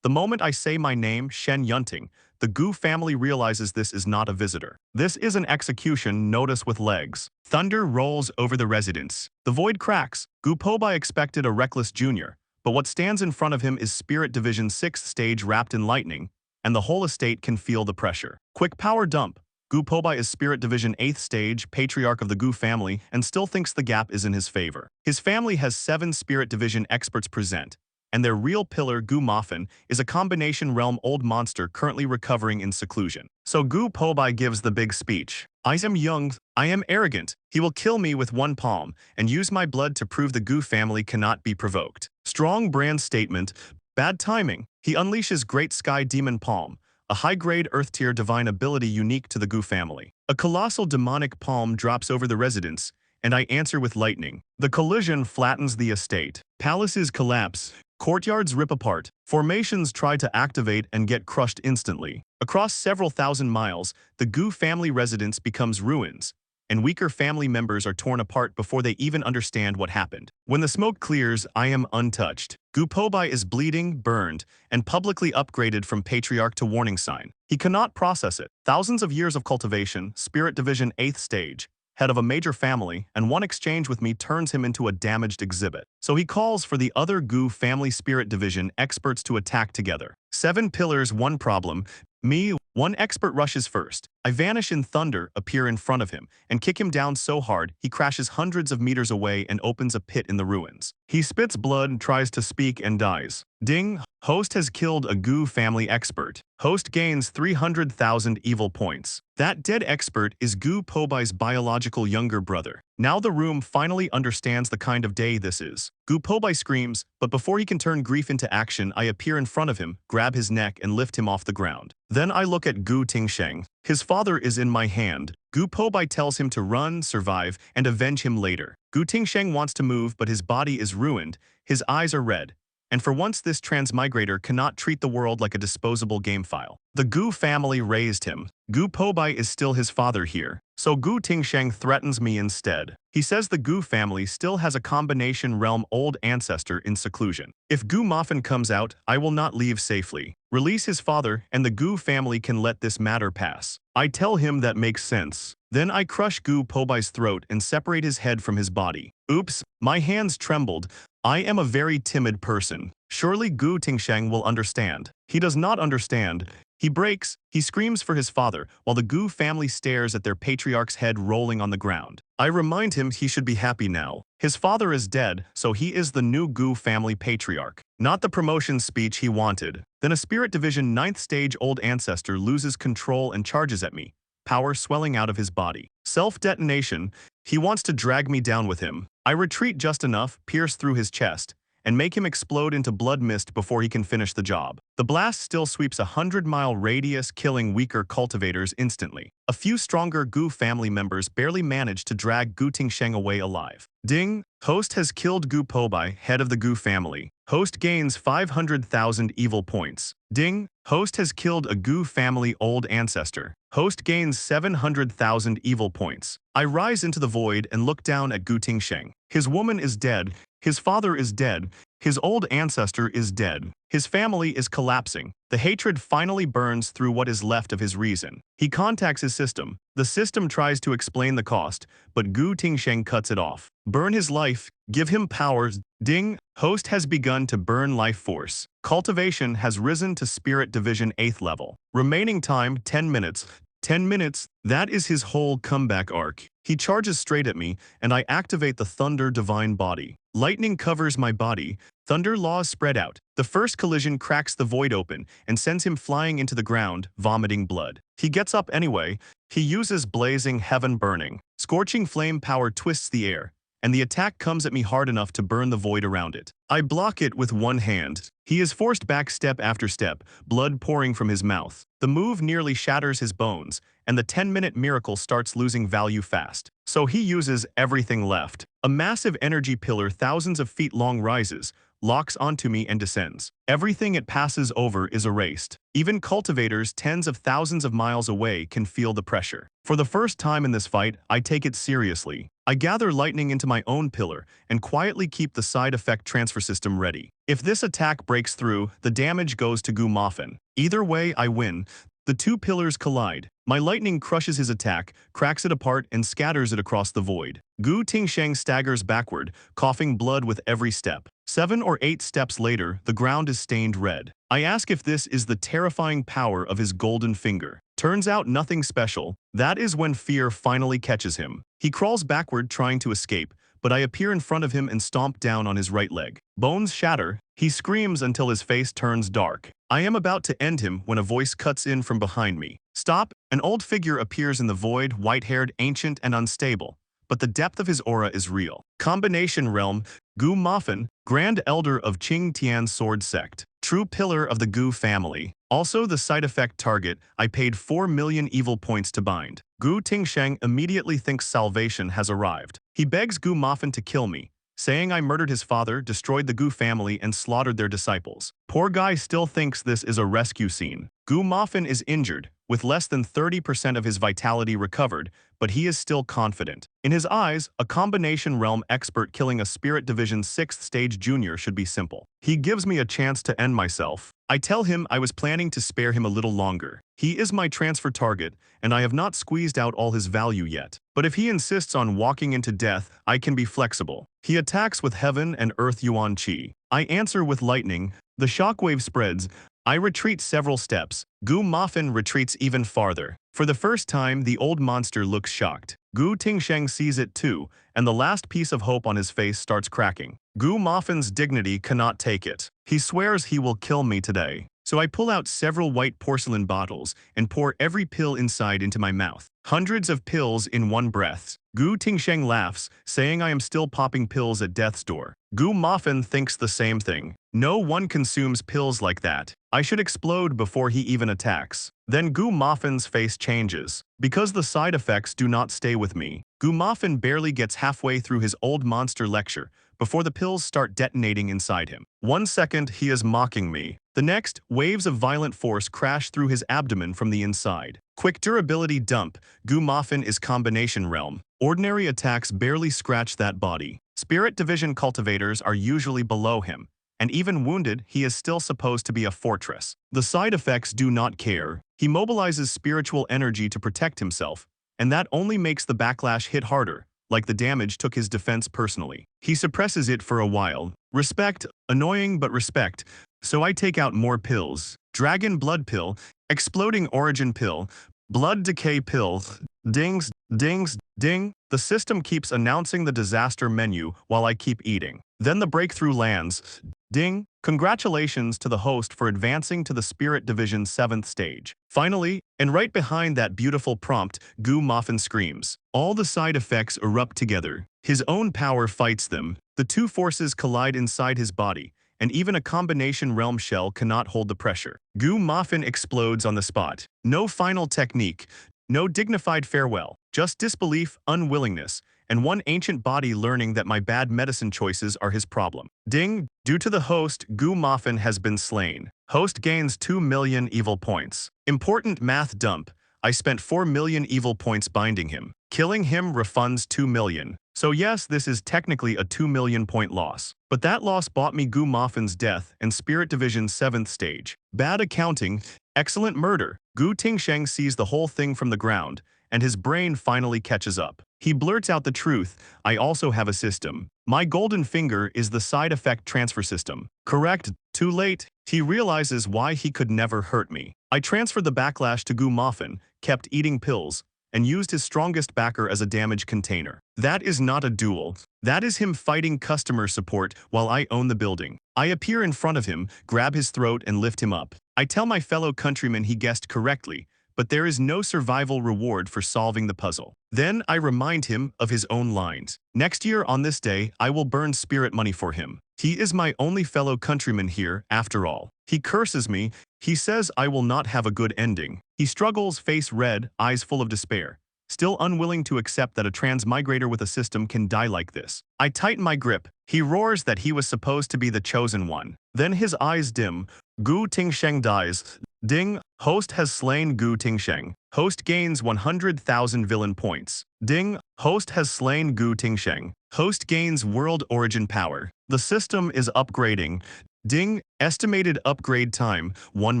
The moment I say my name, Shen Yunting, the Gu family realizes this is not a visitor. This is an execution notice with legs. Thunder rolls over the residence. The void cracks. Gu Pobai expected a reckless junior, but what stands in front of him is Spirit Division 6th stage wrapped in lightning, and the whole estate can feel the pressure. Quick power dump. Gu Pobai is Spirit Division 8th stage, patriarch of the Gu family, and still thinks the gap is in his favor. His family has 7 Spirit Division experts present, and their real pillar, Gu Moffin, is a combination realm old monster currently recovering in seclusion. So Gu Pobai gives the big speech. I am young, I am arrogant. He will kill me with one palm, and use my blood to prove the Gu family cannot be provoked. Strong brand statement, bad timing. He unleashes Great Sky Demon Palm, a high-grade Earth-tier divine ability unique to the Gu family. A colossal demonic palm drops over the residence, and I answer with lightning. The collision flattens the estate. Palaces collapse. Courtyards rip apart. Formations try to activate and get crushed instantly. Across several thousand miles, the Gu family residence becomes ruins, and weaker family members are torn apart before they even understand what happened. When the smoke clears, I am untouched. Gu Pobai is bleeding, burned, and publicly upgraded from patriarch to warning sign. He cannot process it. Thousands of years of cultivation, Spirit Division 8th stage, head of a major family, and one exchange with me turns him into a damaged exhibit. So he calls for the other Gu family Spirit Division experts to attack together. 7 pillars, 1 problem. Me, 1 expert rushes first. I vanish in thunder, appear in front of him, and kick him down so hard he crashes hundreds of meters away and opens a pit in the ruins. He spits blood, tries to speak, and dies. Ding! Host has killed a Gu family expert. Host gains 300,000 evil points. That dead expert is Gu Pobai's biological younger brother. Now the room finally understands the kind of day this is. Gu Pobai screams, but before he can turn grief into action, I appear in front of him, grab his neck, and lift him off the ground. Then I look at Gu Tingsheng. His father is in my hand. Gu Pobai tells him to run, survive, and avenge him later. Gu Tingsheng wants to move, but his body is ruined. His eyes are red. And for once this transmigrator cannot treat the world like a disposable game file. The Gu family raised him. Gu Pobai is still his father here. So Gu Tingsheng threatens me instead. He says the Gu family still has a combination realm old ancestor in seclusion. If Gu Moffin comes out, I will not leave safely. Release his father, and the Gu family can let this matter pass. I tell him that makes sense. Then I crush Gu Pobai's throat and separate his head from his body. Oops, my hands trembled. I am a very timid person. Surely Gu Tingsheng will understand. He does not understand. He breaks. He screams for his father, while the Gu family stares at their patriarch's head rolling on the ground. I remind him he should be happy now. His father is dead, so he is the new Gu family patriarch. Not the promotion speech he wanted. Then a Spirit Division 9th stage old ancestor loses control and charges at me, power swelling out of his body. Self-detonation. He wants to drag me down with him. I retreat just enough, pierce through his chest, and make him explode into blood mist before he can finish the job. The blast still sweeps a 100-mile radius, killing weaker cultivators instantly. A few stronger Gu family members barely manage to drag Gu Tingsheng away alive. Ding! Host has killed Gu Pobai, head of the Gu family. Host gains 500,000 evil points. Ding! Host has killed a Gu family old ancestor. Host gains 700,000 evil points. I rise into the void and look down at Gu Tingsheng. His woman is dead. His father is dead. His old ancestor is dead. His family is collapsing. The hatred finally burns through what is left of his reason. He contacts his system. The system tries to explain the cost, but Gu Tingsheng cuts it off. Burn his life. Give him powers. Ding! Host has begun to burn life force. Cultivation has risen to Spirit Division 8th level. Remaining time 10 minutes. 10 minutes, that is his whole comeback arc. He charges straight at me, and I activate the Thunder Divine Body. Lightning covers my body. Thunder laws spread out. The first collision cracks the void open and sends him flying into the ground, vomiting blood. He gets up anyway. He uses Blazing Heaven Burning. Scorching flame power twists the air, and the attack comes at me hard enough to burn the void around it. I block it with one hand. He is forced back step after step, blood pouring from his mouth. The move nearly shatters his bones, and the 10-minute miracle starts losing value fast. So he uses everything left. A massive energy pillar thousands of feet long rises, locks onto me and descends. Everything it passes over is erased. Even cultivators tens of thousands of miles away can feel the pressure. For the first time in this fight, I take it seriously. I gather lightning into my own pillar and quietly keep the side effect transfer system ready. If this attack breaks through, the damage goes to Gu Moffin. Either way, I win. The two pillars collide. My lightning crushes his attack, cracks it apart, and scatters it across the void. Gu Tingsheng staggers backward, coughing blood with every step. 7 or 8 steps later, the ground is stained red. I ask if this is the terrifying power of his golden finger. Turns out nothing special. That is when fear finally catches him. He crawls backward trying to escape, but I appear in front of him and stomp down on his right leg. Bones shatter. He screams until his face turns dark. I am about to end him when a voice cuts in from behind me. Stop! An old figure appears in the void, white-haired, ancient, and unstable. But the depth of his aura is real. Combination Realm, Gu Moffin, Grand Elder of Qing Tian Sword Sect. True pillar of the Gu family. Also the side effect target, I paid 4 million evil points to bind. Gu Tingsheng immediately thinks salvation has arrived. He begs Gu Moffin to kill me, saying I murdered his father, destroyed the Gu family, and slaughtered their disciples. Poor guy still thinks this is a rescue scene. Gu Moffin is injured, with less than 30% of his vitality recovered, but he is still confident. In his eyes, a combination realm expert killing a Spirit Division 6th stage junior should be simple. He gives me a chance to end myself. I tell him I was planning to spare him a little longer. He is my transfer target, and I have not squeezed out all his value yet. But if he insists on walking into death, I can be flexible. He attacks with Heaven and Earth Yuan Qi. I answer with lightning. The shockwave spreads. I retreat several steps. Gu Moffin retreats even farther. For the first time, the old monster looks shocked. Gu Tingsheng sees it too, and the last piece of hope on his face starts cracking. Gu Moffin's dignity cannot take it. He swears he will kill me today. So I pull out several white porcelain bottles and pour every pill inside into my mouth. Hundreds of pills in one breath. Gu Tingsheng laughs, saying I am still popping pills at death's door. Gu Moffin thinks the same thing. No one consumes pills like that. I should explode before he even attacks. Then Gu Moffin's face changes. Because the side effects do not stay with me, Gu Moffin barely gets halfway through his old monster lecture before the pills start detonating inside him. 1 second, he is mocking me. The next, waves of violent force crash through his abdomen from the inside. Quick durability dump. Gu Moffin is combination realm. Ordinary attacks barely scratch that body. Spirit Division cultivators are usually below him, and even wounded, he is still supposed to be a fortress. The side effects do not care. He mobilizes spiritual energy to protect himself, and that only makes the backlash hit harder, like the damage took his defense personally. He suppresses it for a while. Respect, annoying but respect. So I take out more pills. Dragon Blood Pill, Exploding Origin Pill, Blood Decay Pill, dings, dings, ding. The system keeps announcing the disaster menu while I keep eating. Then the breakthrough lands. Ding. Congratulations to the host for advancing to the Spirit Division 7th stage. Finally, and right behind that beautiful prompt, Gu Moffin screams. All the side effects erupt together. His own power fights them. The two forces collide inside his body, and even a combination realm shell cannot hold the pressure. Gu Moffin explodes on the spot. No final technique, no dignified farewell, just disbelief, unwillingness, and one ancient body learning that my bad medicine choices are his problem. Ding! Due to the host, Gu Moffin has been slain. Host gains 2 million evil points. Important math dump. I spent 4 million evil points binding him. Killing him refunds 2 million. So yes, this is technically a 2 million point loss. But that loss bought me Gu Moffin's death and Spirit Division 7th stage. Bad accounting, excellent murder. Gu Tingsheng sees the whole thing from the ground, and his brain finally catches up. He blurts out the truth. I also have a system. My golden finger is the side effect transfer system. Correct. Too late. He realizes why he could never hurt me. I transferred the backlash to Gu Moffin, kept eating pills, and used his strongest backer as a damage container. That is not a duel. That is him fighting customer support while I own the building. I appear in front of him, grab his throat, and lift him up. I tell my fellow countrymen he guessed correctly, but there is no survival reward for solving the puzzle. Then I remind him of his own lines. Next year on this day, I will burn spirit money for him. He is my only fellow countryman here, after all. He curses me. He says I will not have a good ending. He struggles, face red, eyes full of despair, still unwilling to accept that a transmigrator with a system can die like this. I tighten my grip. He roars that he was supposed to be the chosen one. Then his eyes dim. Gu Tingsheng dies. Ding. Host has slain Gu Tingsheng. Host gains 100,000 villain points. Ding, host has slain Gu Tingsheng. Host gains world origin power. The system is upgrading. Ding, estimated upgrade time, 1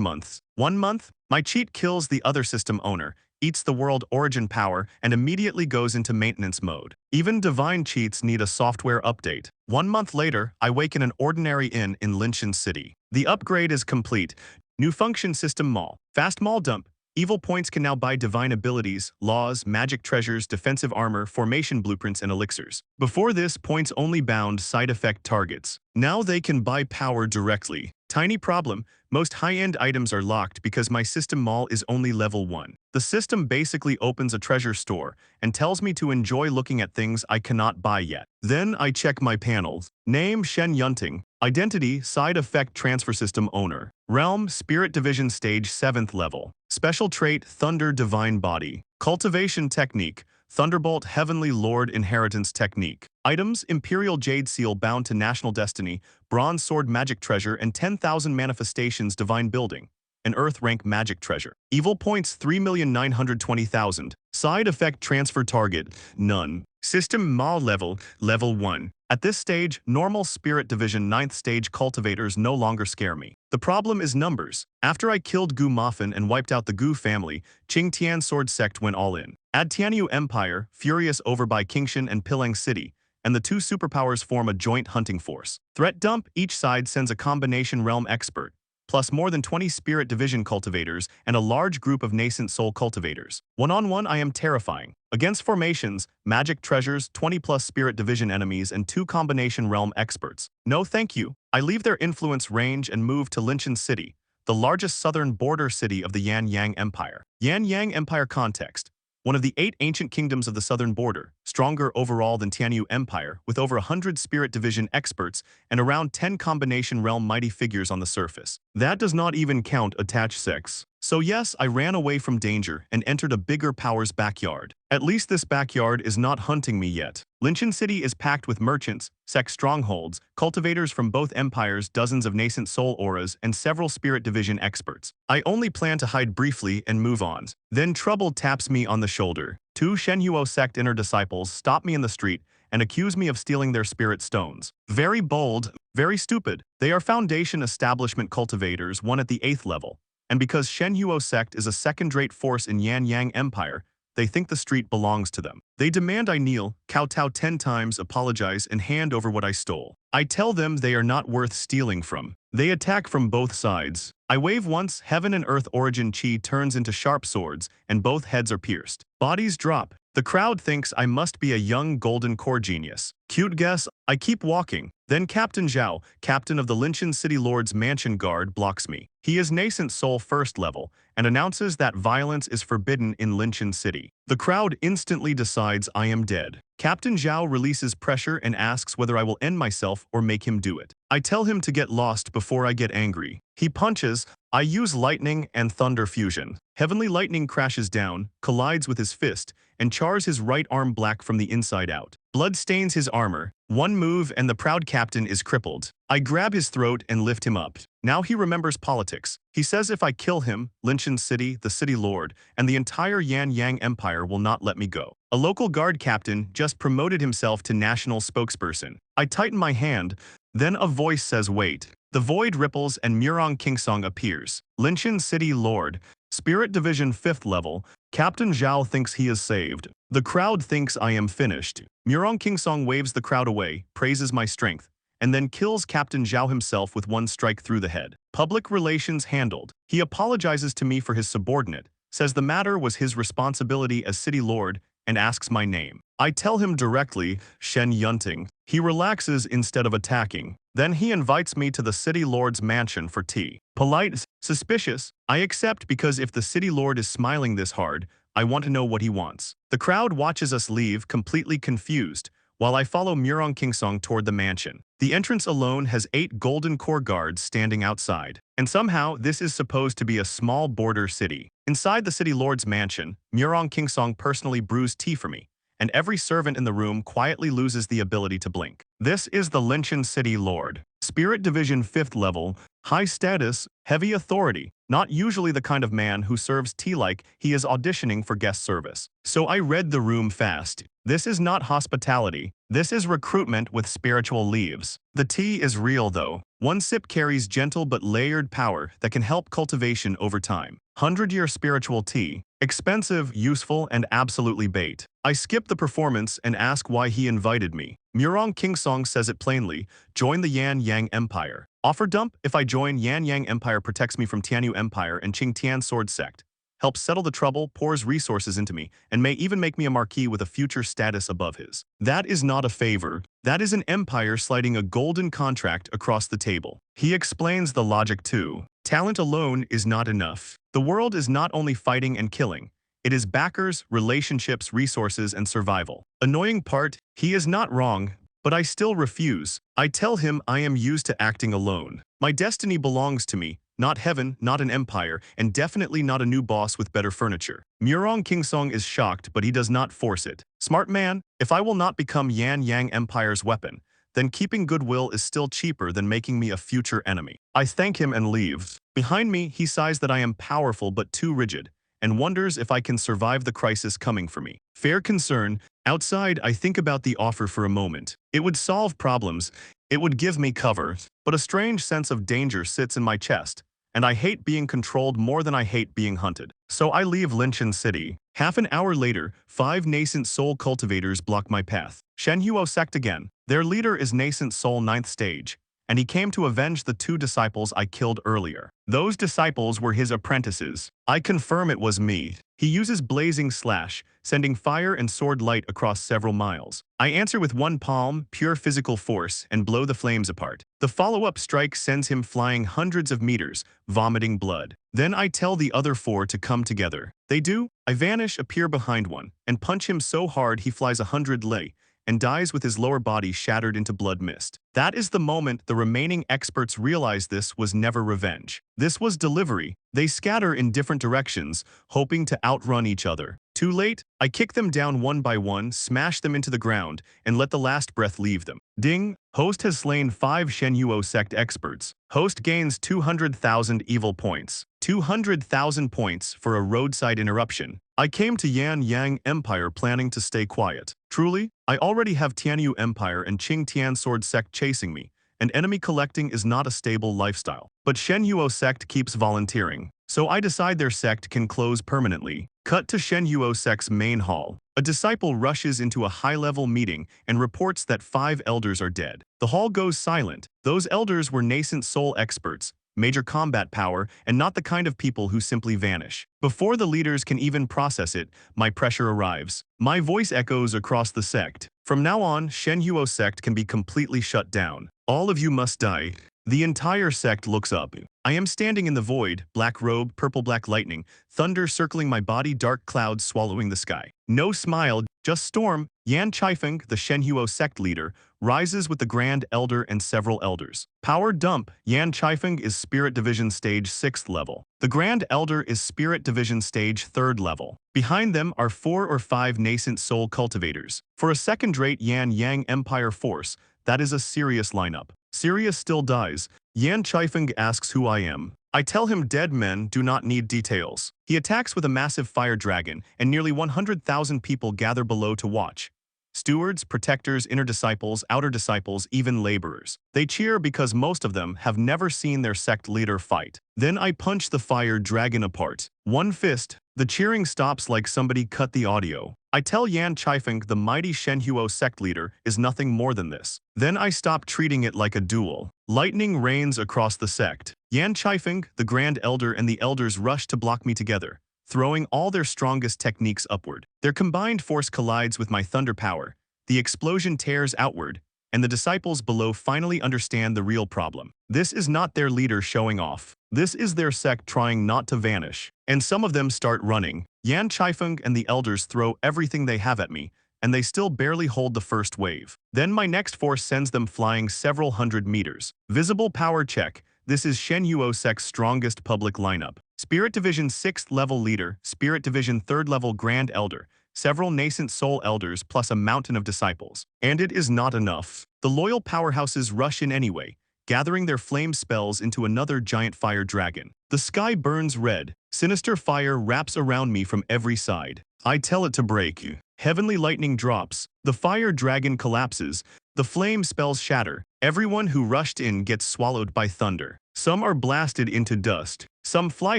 month. 1 month? My cheat kills the other system owner, eats the world origin power, and immediately goes into maintenance mode. Even divine cheats need a software update. 1 month later, I wake in an ordinary inn in Linshan City. The upgrade is complete. New function system mall. Fast mall dump. Evil points can now buy divine abilities, laws, magic treasures, defensive armor, formation blueprints, and elixirs. Before this, points only bound side effect targets. Now they can buy power directly. Tiny problem, most high-end items are locked because my system mall is only level 1. The system basically opens a treasure store and tells me to enjoy looking at things I cannot buy yet. Then I check my panels. Name Shen Yunting. Identity Side Effect Transfer System Owner. Realm Spirit Division Stage 7th level. Special trait Thunder Divine Body. Cultivation Technique Thunderbolt Heavenly Lord Inheritance Technique. Items Imperial Jade Seal bound to National Destiny, Bronze Sword Magic Treasure, and 10,000 Manifestations Divine Building. An Earth Rank Magic Treasure. Evil points 3,920,000. Side Effect Transfer Target None. System Mall Level 1. At this stage, normal Spirit Division 9th stage cultivators no longer scare me. The problem is numbers. After I killed Gu Muffin and wiped out the Gu family, Qing Tian Sword Sect went all in. Add Tianyu Empire, furious over by Qingshan and Pilang City, and the two superpowers form a joint hunting force. Threat dump, each side sends a combination realm expert, plus more than 20 Spirit Division cultivators and a large group of nascent soul cultivators. One-on-one I am terrifying. Against formations, magic treasures, 20+ Spirit Division enemies, and 2 combination realm experts. No thank you. I leave their influence range and move to Linshan City, the largest southern border city of the Yan Yang Empire. Yan Yang Empire context. One of the 8 ancient kingdoms of the southern border, stronger overall than Tianyu Empire, with over 100 Spirit Division experts and around 10 combination realm mighty figures on the surface. That does not even count attached sex. So yes, I ran away from danger and entered a bigger power's backyard. At least this backyard is not hunting me yet. Linshan City is packed with merchants, sex strongholds, cultivators from both empires, dozens of nascent soul auras, and several Spirit Division experts. I only plan to hide briefly and move on. Then trouble taps me on the shoulder. 2 Shenhuo sect inner disciples stop me in the street and accuse me of stealing their spirit stones. Very bold, very stupid. They are Foundation Establishment cultivators, one at the 8th level. And because Shenhuo sect is a second-rate force in Yan Yang Empire, they think the street belongs to them. They demand I kneel, kowtow 10 times, apologize, and hand over what I stole. I tell them they are not worth stealing from. They attack from both sides. I wave once, heaven and earth origin chi turns into sharp swords, and both heads are pierced. Bodies drop. The crowd thinks I must be a young golden core genius. Cute guess, I keep walking. Then Captain Zhao, captain of the Linshan City Lord's Mansion Guard, blocks me. He is nascent soul 1st level and announces that violence is forbidden in Linshan City. The crowd instantly decides I am dead. Captain Zhao releases pressure and asks whether I will end myself or make him do it. I tell him to get lost before I get angry. He punches. I use lightning and thunder fusion. Heavenly lightning crashes down, collides with his fist, and chars his right arm black from the inside out. Blood stains his armor. One move and the proud captain is crippled. I grab his throat and lift him up. Now he remembers politics. He says if I kill him, Linshan City, the city lord, and the entire Yan Yang Empire will not let me go. A local guard captain just promoted himself to national spokesperson. I tighten my hand. Then a voice says wait. The void ripples and Murong Kingsong appears. Linshan City Lord. Spirit Division 5th level. Captain Zhao thinks he is saved. The crowd thinks I am finished. Murong Kingsong waves the crowd away, praises my strength, and then kills Captain Zhao himself with one strike through the head. Public relations handled. He apologizes to me for his subordinate, says the matter was his responsibility as city lord, and asks my name. I tell him directly, Shen Yunting. He relaxes instead of attacking. Then he invites me to the city lord's mansion for tea. Polite, suspicious, I accept because if the city lord is smiling this hard, I want to know what he wants. The crowd watches us leave, completely confused, while I follow Murong Kingsong toward the mansion. The entrance alone has 8 golden core guards standing outside. And somehow, this is supposed to be a small border city. Inside the city lord's mansion, Murong Kingsong personally brews tea for me, and every servant in the room quietly loses the ability to blink. This is the Linshan City Lord. Spirit Division 5th level. High status, heavy authority, not usually the kind of man who serves tea like he is auditioning for guest service. So I read the room fast. This is not hospitality. This is recruitment with spiritual leaves. The tea is real though. One sip carries gentle but layered power that can help cultivation over time. 100-year spiritual tea. Expensive, useful, and absolutely bait. I skip the performance and ask why he invited me. Murong Kingsong says it plainly, join the Yan Yang Empire. Offer dump, if I join Yan Yang Empire protects me from Tianyu Empire and Qing Tian Sword Sect. Helps settle the trouble, pours resources into me, and may even make me a marquis with a future status above his. That is not a favor. That is an empire sliding a golden contract across the table. He explains the logic too. Talent alone is not enough. The world is not only fighting and killing. It is backers, relationships, resources, and survival. Annoying part, he is not wrong, but I still refuse. I tell him I am used to acting alone. My destiny belongs to me, not heaven, not an empire, and definitely not a new boss with better furniture. Murong Kingsong is shocked, but he does not force it. Smart man, if I will not become Yan Yang Empire's weapon, then keeping goodwill is still cheaper than making me a future enemy. I thank him and leave. Behind me, he sighs that I am powerful but too rigid, and wonders if I can survive the crisis coming for me. Fair concern. Outside, I think about the offer for a moment. It would solve problems. It would give me cover. But a strange sense of danger sits in my chest, and I hate being controlled more than I hate being hunted. So I leave Linchin City. Half an hour later, 5 nascent soul cultivators block my path. Shenhuo sect again. Their leader is nascent soul 9th stage, and he came to avenge the 2 disciples I killed earlier. Those disciples were his apprentices. I confirm it was me. He uses blazing slash, sending fire and sword light across several miles. I answer with one palm, pure physical force, and blow the flames apart. The follow-up strike sends him flying hundreds of meters, vomiting blood. Then I tell the other 4 to come together. They do. I vanish, appear behind one, and punch him so hard he flies 100 li, and dies with his lower body shattered into blood mist. That is the moment the remaining experts realize this was never revenge. This was delivery. They scatter in different directions, hoping to outrun each other. Too late, I kick them down one by one, smash them into the ground, and let the last breath leave them. Ding! Host has slain 5 Shenhuo sect experts. Host gains 200,000 evil points. 200,000 points for a roadside interruption. I came to Yan Yang Empire planning to stay quiet. Truly, I already have Tianyu Empire and Qing Tian Sword Sect chasing me, and enemy collecting is not a stable lifestyle. But Shenhuo sect keeps volunteering, so I decide their sect can close permanently. Cut to Shenhuo sect's main hall. A disciple rushes into a high-level meeting and reports that 5 elders are dead. The hall goes silent. Those elders were nascent soul experts, major combat power, and not the kind of people who simply vanish. Before the leaders can even process it, my pressure arrives. My voice echoes across the sect. From now on, Shenhuo sect can be completely shut down. All of you must die. The entire sect looks up. I am standing in the void, black robe, purple-black lightning, thunder circling my body, dark clouds swallowing the sky. No smile, just storm. Yan Chaifeng, the Shenhuo sect leader, rises with the Grand Elder and several elders. Power dump. Yan Chaifeng is Spirit Division Stage 6th level. The Grand Elder is Spirit Division Stage 3rd level. Behind them are 4 or 5 nascent soul cultivators. For a second-rate Yan Yang Empire force, that is a serious lineup. Sirius still dies. Yan Chaifeng asks who I am. I tell him dead men do not need details. He attacks with a massive fire dragon, and nearly 100,000 people gather below to watch. Stewards, protectors, inner disciples, outer disciples, even laborers. They cheer because most of them have never seen their sect leader fight. Then I punch the fire dragon apart. One fist. The cheering stops like somebody cut the audio. I tell Yan Chaifeng the mighty Shenhuo sect leader is nothing more than this. Then I stop treating it like a duel. Lightning rains across the sect. Yan Chaifeng, the Grand Elder, and the elders rush to block me together, throwing all their strongest techniques upward. Their combined force collides with my thunder power. The explosion tears outward, and the disciples below finally understand the real problem. This is not their leader showing off. This is their sect trying not to vanish. And some of them start running. Yan Chaifeng and the elders throw everything they have at me, and they still barely hold the first wave. Then my next force sends them flying several hundred meters. Visible power check. This is Shenhuo sect's strongest public lineup. Spirit Division 6th level leader, Spirit Division 3rd level Grand Elder, several nascent soul elders plus a mountain of disciples. And it is not enough. The loyal powerhouses rush in anyway, gathering their flame spells into another giant fire dragon. The sky burns red. Sinister fire wraps around me from every side. I tell it to break. Heavenly lightning drops. The fire dragon collapses. The flame spells shatter. Everyone who rushed in gets swallowed by thunder. Some are blasted into dust. Some fly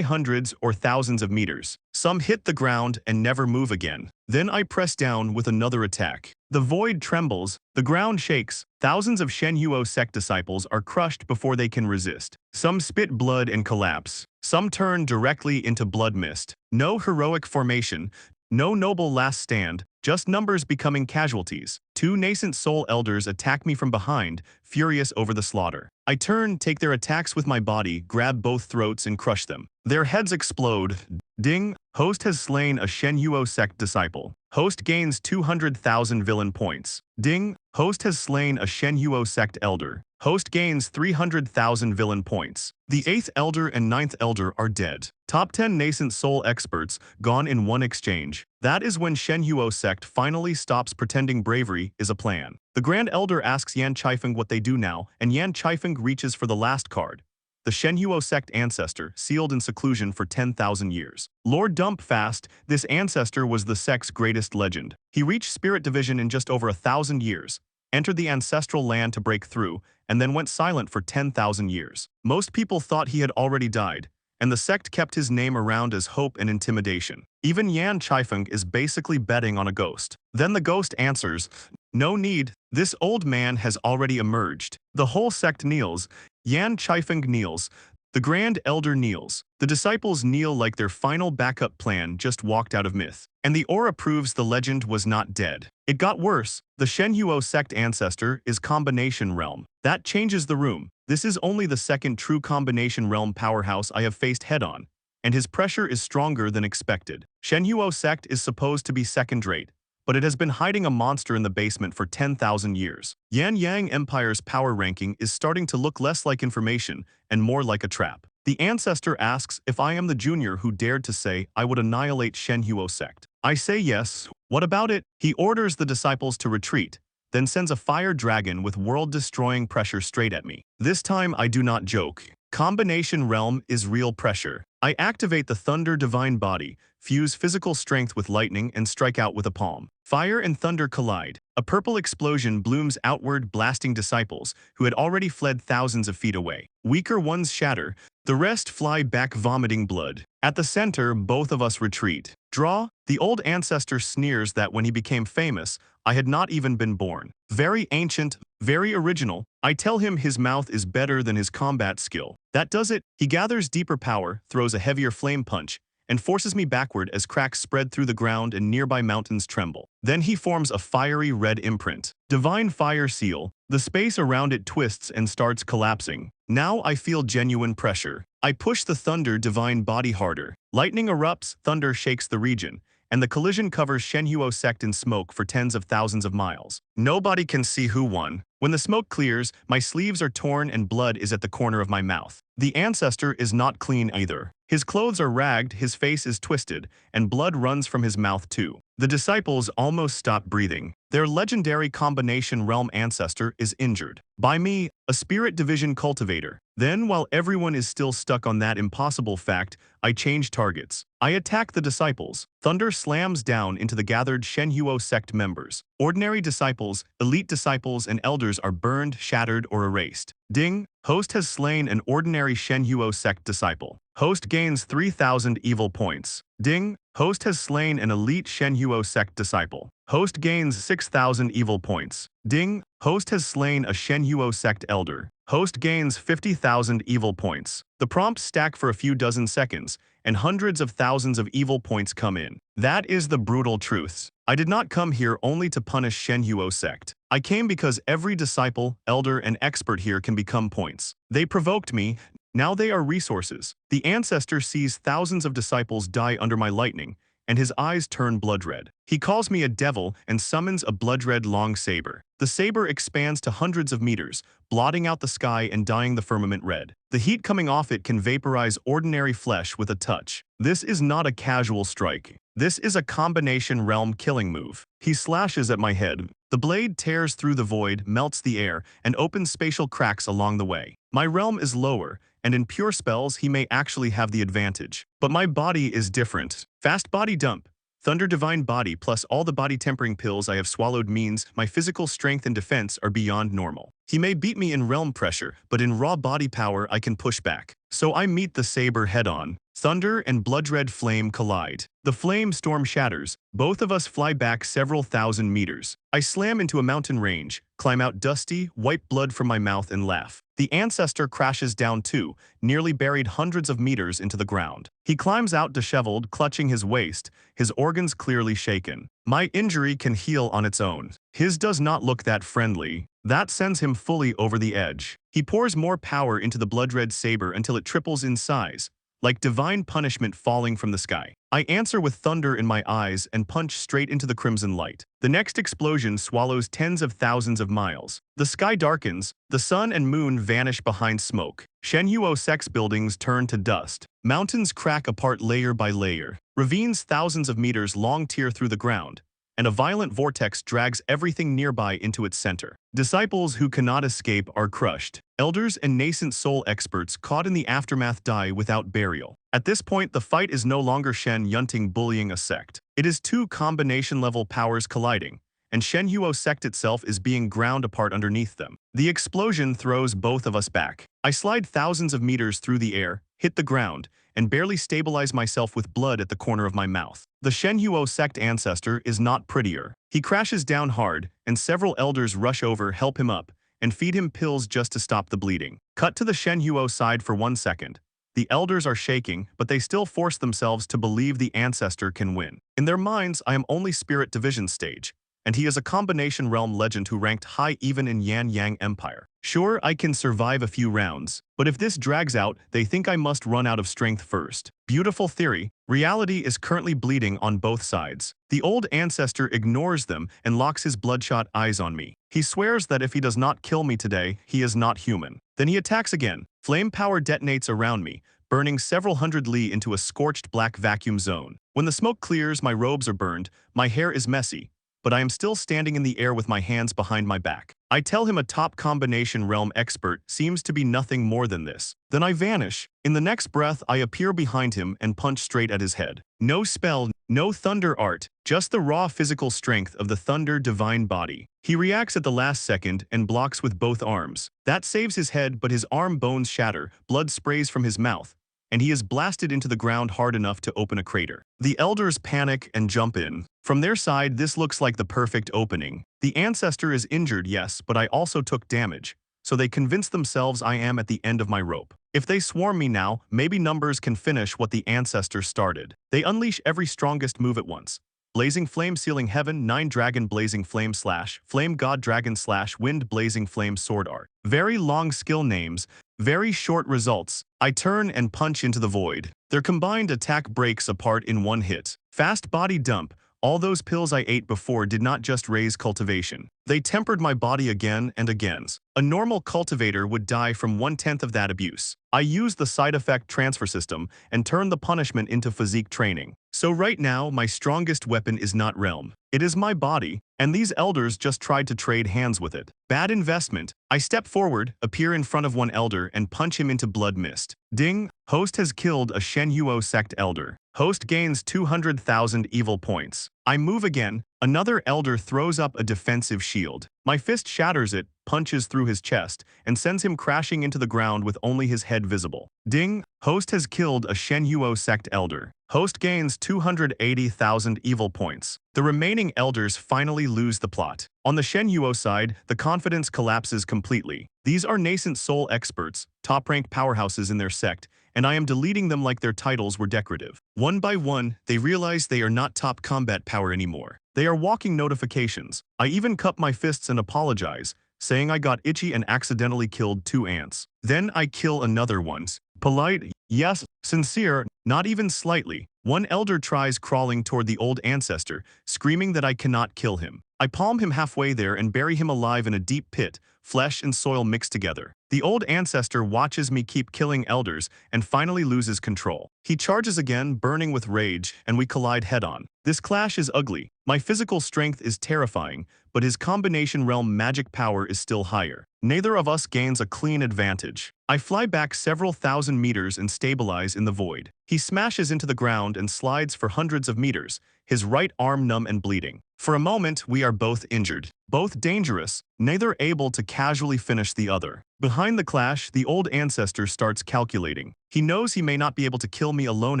hundreds or thousands of meters. Some hit the ground and never move again. Then I press down with another attack. The void trembles. The ground shakes. Thousands of Shenhuo sect disciples are crushed before they can resist. Some spit blood and collapse. Some turn directly into blood mist. No heroic formation. No noble last stand, just numbers becoming casualties. 2 nascent soul elders attack me from behind, furious over the slaughter. I turn, take their attacks with my body, grab both throats and crush them. Their heads explode. Ding! Host has slain a Shenhuo sect disciple. Host gains 200,000 villain points. Ding! Host has slain a Shenhuo sect elder. Host gains 300,000 villain points. The 8th elder and 9th elder are dead. Top 10 nascent soul experts gone in one exchange. That is when Shenhuo sect finally stops pretending bravery is a plan. The Grand Elder asks Yan Chaifeng what they do now, and Yan Chaifeng reaches for the last card. The Shenhuo sect ancestor, sealed in seclusion for 10,000 years. Lord Dumpfast, this ancestor was the sect's greatest legend. He reached Spirit Division in just over 1,000 years, entered the ancestral land to break through, and then went silent for 10,000 years. Most people thought he had already died, and the sect kept his name around as hope and intimidation. Even Yan Chaifeng is basically betting on a ghost. Then the ghost answers, "No need, this old man has already emerged." The whole sect kneels. Yan Chaifeng kneels. The Grand Elder kneels. The disciples kneel like their final backup plan just walked out of myth. And the aura proves the legend was not dead. It got worse. The Shenhuo sect ancestor is Combination Realm. That changes the room. This is only the second true Combination Realm powerhouse I have faced head-on, and his pressure is stronger than expected. Shenhuo sect is supposed to be second-rate, but it has been hiding a monster in the basement for 10,000 years. Yan Yang Empire's power ranking is starting to look less like information and more like a trap. The ancestor asks if I am the junior who dared to say I would annihilate Shenhuo sect. I say yes. What about it? He orders the disciples to retreat, then sends a fire dragon with world-destroying pressure straight at me. This time I do not joke. Combination Realm is real pressure. I activate the Thunder Divine Body, fuse physical strength with lightning, and strike out with a palm. Fire and thunder collide. A purple explosion blooms outward, blasting disciples, who had already fled thousands of feet away. Weaker ones shatter. The rest fly back vomiting blood. At the center, both of us retreat. Draw. The old ancestor sneers that when he became famous, I had not even been born. Very ancient, very original. I tell him his mouth is better than his combat skill. That does it. He gathers deeper power, throws a heavier flame punch, and forces me backward as cracks spread through the ground and nearby mountains tremble. Then he forms a fiery red imprint. Divine Fire Seal. The space around it twists and starts collapsing. Now I feel genuine pressure. I push the Thunder Divine Body harder. Lightning erupts, thunder shakes the region, and the collision covers Shenhuo sect in smoke for tens of thousands of miles. Nobody can see who won. When the smoke clears, my sleeves are torn and blood is at the corner of my mouth. The ancestor is not clean either. His clothes are ragged, his face is twisted, and blood runs from his mouth too. The disciples almost stop breathing. Their legendary Combination Realm ancestor is injured. By me, a Spirit Division Cultivator. Then, while everyone is still stuck on that impossible fact, I change targets. I attack the disciples. Thunder slams down into the gathered Shenhuo sect members. Ordinary disciples, elite disciples, and elders are burned, shattered, or erased. Ding! Host has slain an ordinary Shenhuo sect disciple. Host gains 3,000 evil points. Ding! Host has slain an elite Shenhuo sect disciple. Host gains 6,000 evil points. Ding! Host has slain a Shenhuo sect elder. Host gains 50,000 evil points. The prompts stack for a few dozen seconds, and hundreds of thousands of evil points come in. That is the brutal truth. I did not come here only to punish Shenhuo sect. I came because every disciple, elder, and expert here can become points. They provoked me. Now they are resources. The ancestor sees thousands of disciples die under my lightning, and his eyes turn blood red. He calls me a devil and summons a blood-red long saber. The saber expands to hundreds of meters, blotting out the sky and dyeing the firmament red. The heat coming off it can vaporize ordinary flesh with a touch. This is not a casual strike. This is a Combination Realm killing move. He slashes at my head. The blade tears through the void, melts the air, and opens spatial cracks along the way. My realm is lower, and in pure spells he may actually have the advantage. But my body is different. Fast body dump. Thunder Divine Body plus all the body tempering pills I have swallowed means my physical strength and defense are beyond normal. He may beat me in realm pressure, but in raw body power I can push back. So I meet the saber head-on. Thunder and blood-red flame collide. The flame storm shatters. Both of us fly back several thousand meters. I slam into a mountain range, climb out dusty, wipe blood from my mouth and laugh. The ancestor crashes down too, nearly buried hundreds of meters into the ground. He climbs out disheveled, clutching his waist, his organs clearly shaken. My injury can heal on its own. His does not look that friendly. That sends him fully over the edge. He pours more power into the blood-red saber until it triples in size, like divine punishment falling from the sky. I answer with thunder in my eyes and punch straight into the crimson light. The next explosion swallows tens of thousands of miles. The sky darkens, the sun and moon vanish behind smoke. Shenhuo Sex buildings turn to dust. Mountains crack apart layer by layer. Ravines thousands of meters long tear through the ground, and a violent vortex drags everything nearby into its center. Disciples who cannot escape are crushed. Elders and nascent soul experts caught in the aftermath die without burial. At this point, the fight is no longer Shen Yunting bullying a sect. It is two combination-level powers colliding, and Shenhuo sect itself is being ground apart underneath them. The explosion throws both of us back. I slide thousands of meters through the air, hit the ground, and barely stabilize myself with blood at the corner of my mouth. The Shenhuo sect ancestor is not prettier. He crashes down hard, and several elders rush over, help him up, and feed him pills just to stop the bleeding. Cut to the Shenhuo side for 1 second. The elders are shaking, but they still force themselves to believe the ancestor can win. In their minds, I am only spirit division stage, and he is a combination realm legend who ranked high even in Yan Yang Empire. Sure, I can survive a few rounds, but if this drags out, they think I must run out of strength first. Beautiful theory. Reality is currently bleeding on both sides. The old ancestor ignores them and locks his bloodshot eyes on me. He swears that if he does not kill me today, he is not human. Then he attacks again. Flame power detonates around me, burning several hundred li into a scorched black vacuum zone. When the smoke clears, my robes are burned, my hair is messy, but I am still standing in the air with my hands behind my back. I tell him a top combination realm expert seems to be nothing more than this. Then I vanish. In the next breath, I appear behind him and punch straight at his head. No spell, no thunder art, just the raw physical strength of the Thunder Divine Body. He reacts at the last second and blocks with both arms. That saves his head, but his arm bones shatter, blood sprays from his mouth, and he is blasted into the ground hard enough to open a crater. The elders panic and jump in. From their side, this looks like the perfect opening. The ancestor is injured, yes, but I also took damage, so they convince themselves I am at the end of my rope. If they swarm me now, maybe numbers can finish what the ancestor started. They unleash every strongest move at once. Blazing Flame Sealing Heaven, 9 Dragon Blazing Flame Slash, Flame God Dragon Slash, Wind Blazing Flame Sword Art. Very long skill names, very short results. I turn and punch into the void. Their combined attack breaks apart in one hit. Fast body dump. All those pills I ate before did not just raise cultivation. They tempered my body again and again. A normal cultivator would die from 1/10 of that abuse. I use the side effect transfer system and turn the punishment into physique training. So right now, my strongest weapon is not realm. It is my body, and these elders just tried to trade hands with it. Bad investment. I step forward, appear in front of one elder, and punch him into blood mist. Ding! Host has killed a Shenhuo sect elder. Host gains 200,000 evil points. I move again. Another elder throws up a defensive shield. My fist shatters it, punches through his chest, and sends him crashing into the ground with only his head visible. Ding! Host has killed a Shenhuo sect elder. Host gains 280,000 evil points. The remaining elders finally lose the plot. On the Shenhuo side, the confidence collapses completely. These are nascent soul experts, top-ranked powerhouses in their sect, and I am deleting them like their titles were decorative. One by one, they realize they are not top combat power anymore. They are walking notifications. I even cup my fists and apologize, saying I got itchy and accidentally killed 2 ants. Then I kill another one. Polite, yes, sincere, not even slightly. One elder tries crawling toward the old ancestor, screaming that I cannot kill him. I palm him halfway there and bury him alive in a deep pit, flesh and soil mixed together. The old ancestor watches me keep killing elders and finally loses control. He charges again, burning with rage, and we collide head-on. This clash is ugly. My physical strength is terrifying, but his combination realm magic power is still higher. Neither of us gains a clean advantage. I fly back several thousand meters and stabilize in the void. He smashes into the ground and slides for hundreds of meters, his right arm numb and bleeding. For a moment, we are both injured, both dangerous, neither able to casually finish the other. Behind the clash, the old ancestor starts calculating. He knows he may not be able to kill me alone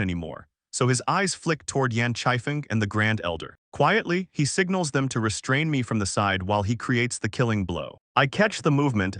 anymore, so his eyes flick toward Yan Chaifeng and the Grand Elder. Quietly, he signals them to restrain me from the side while he creates the killing blow. I catch the movement,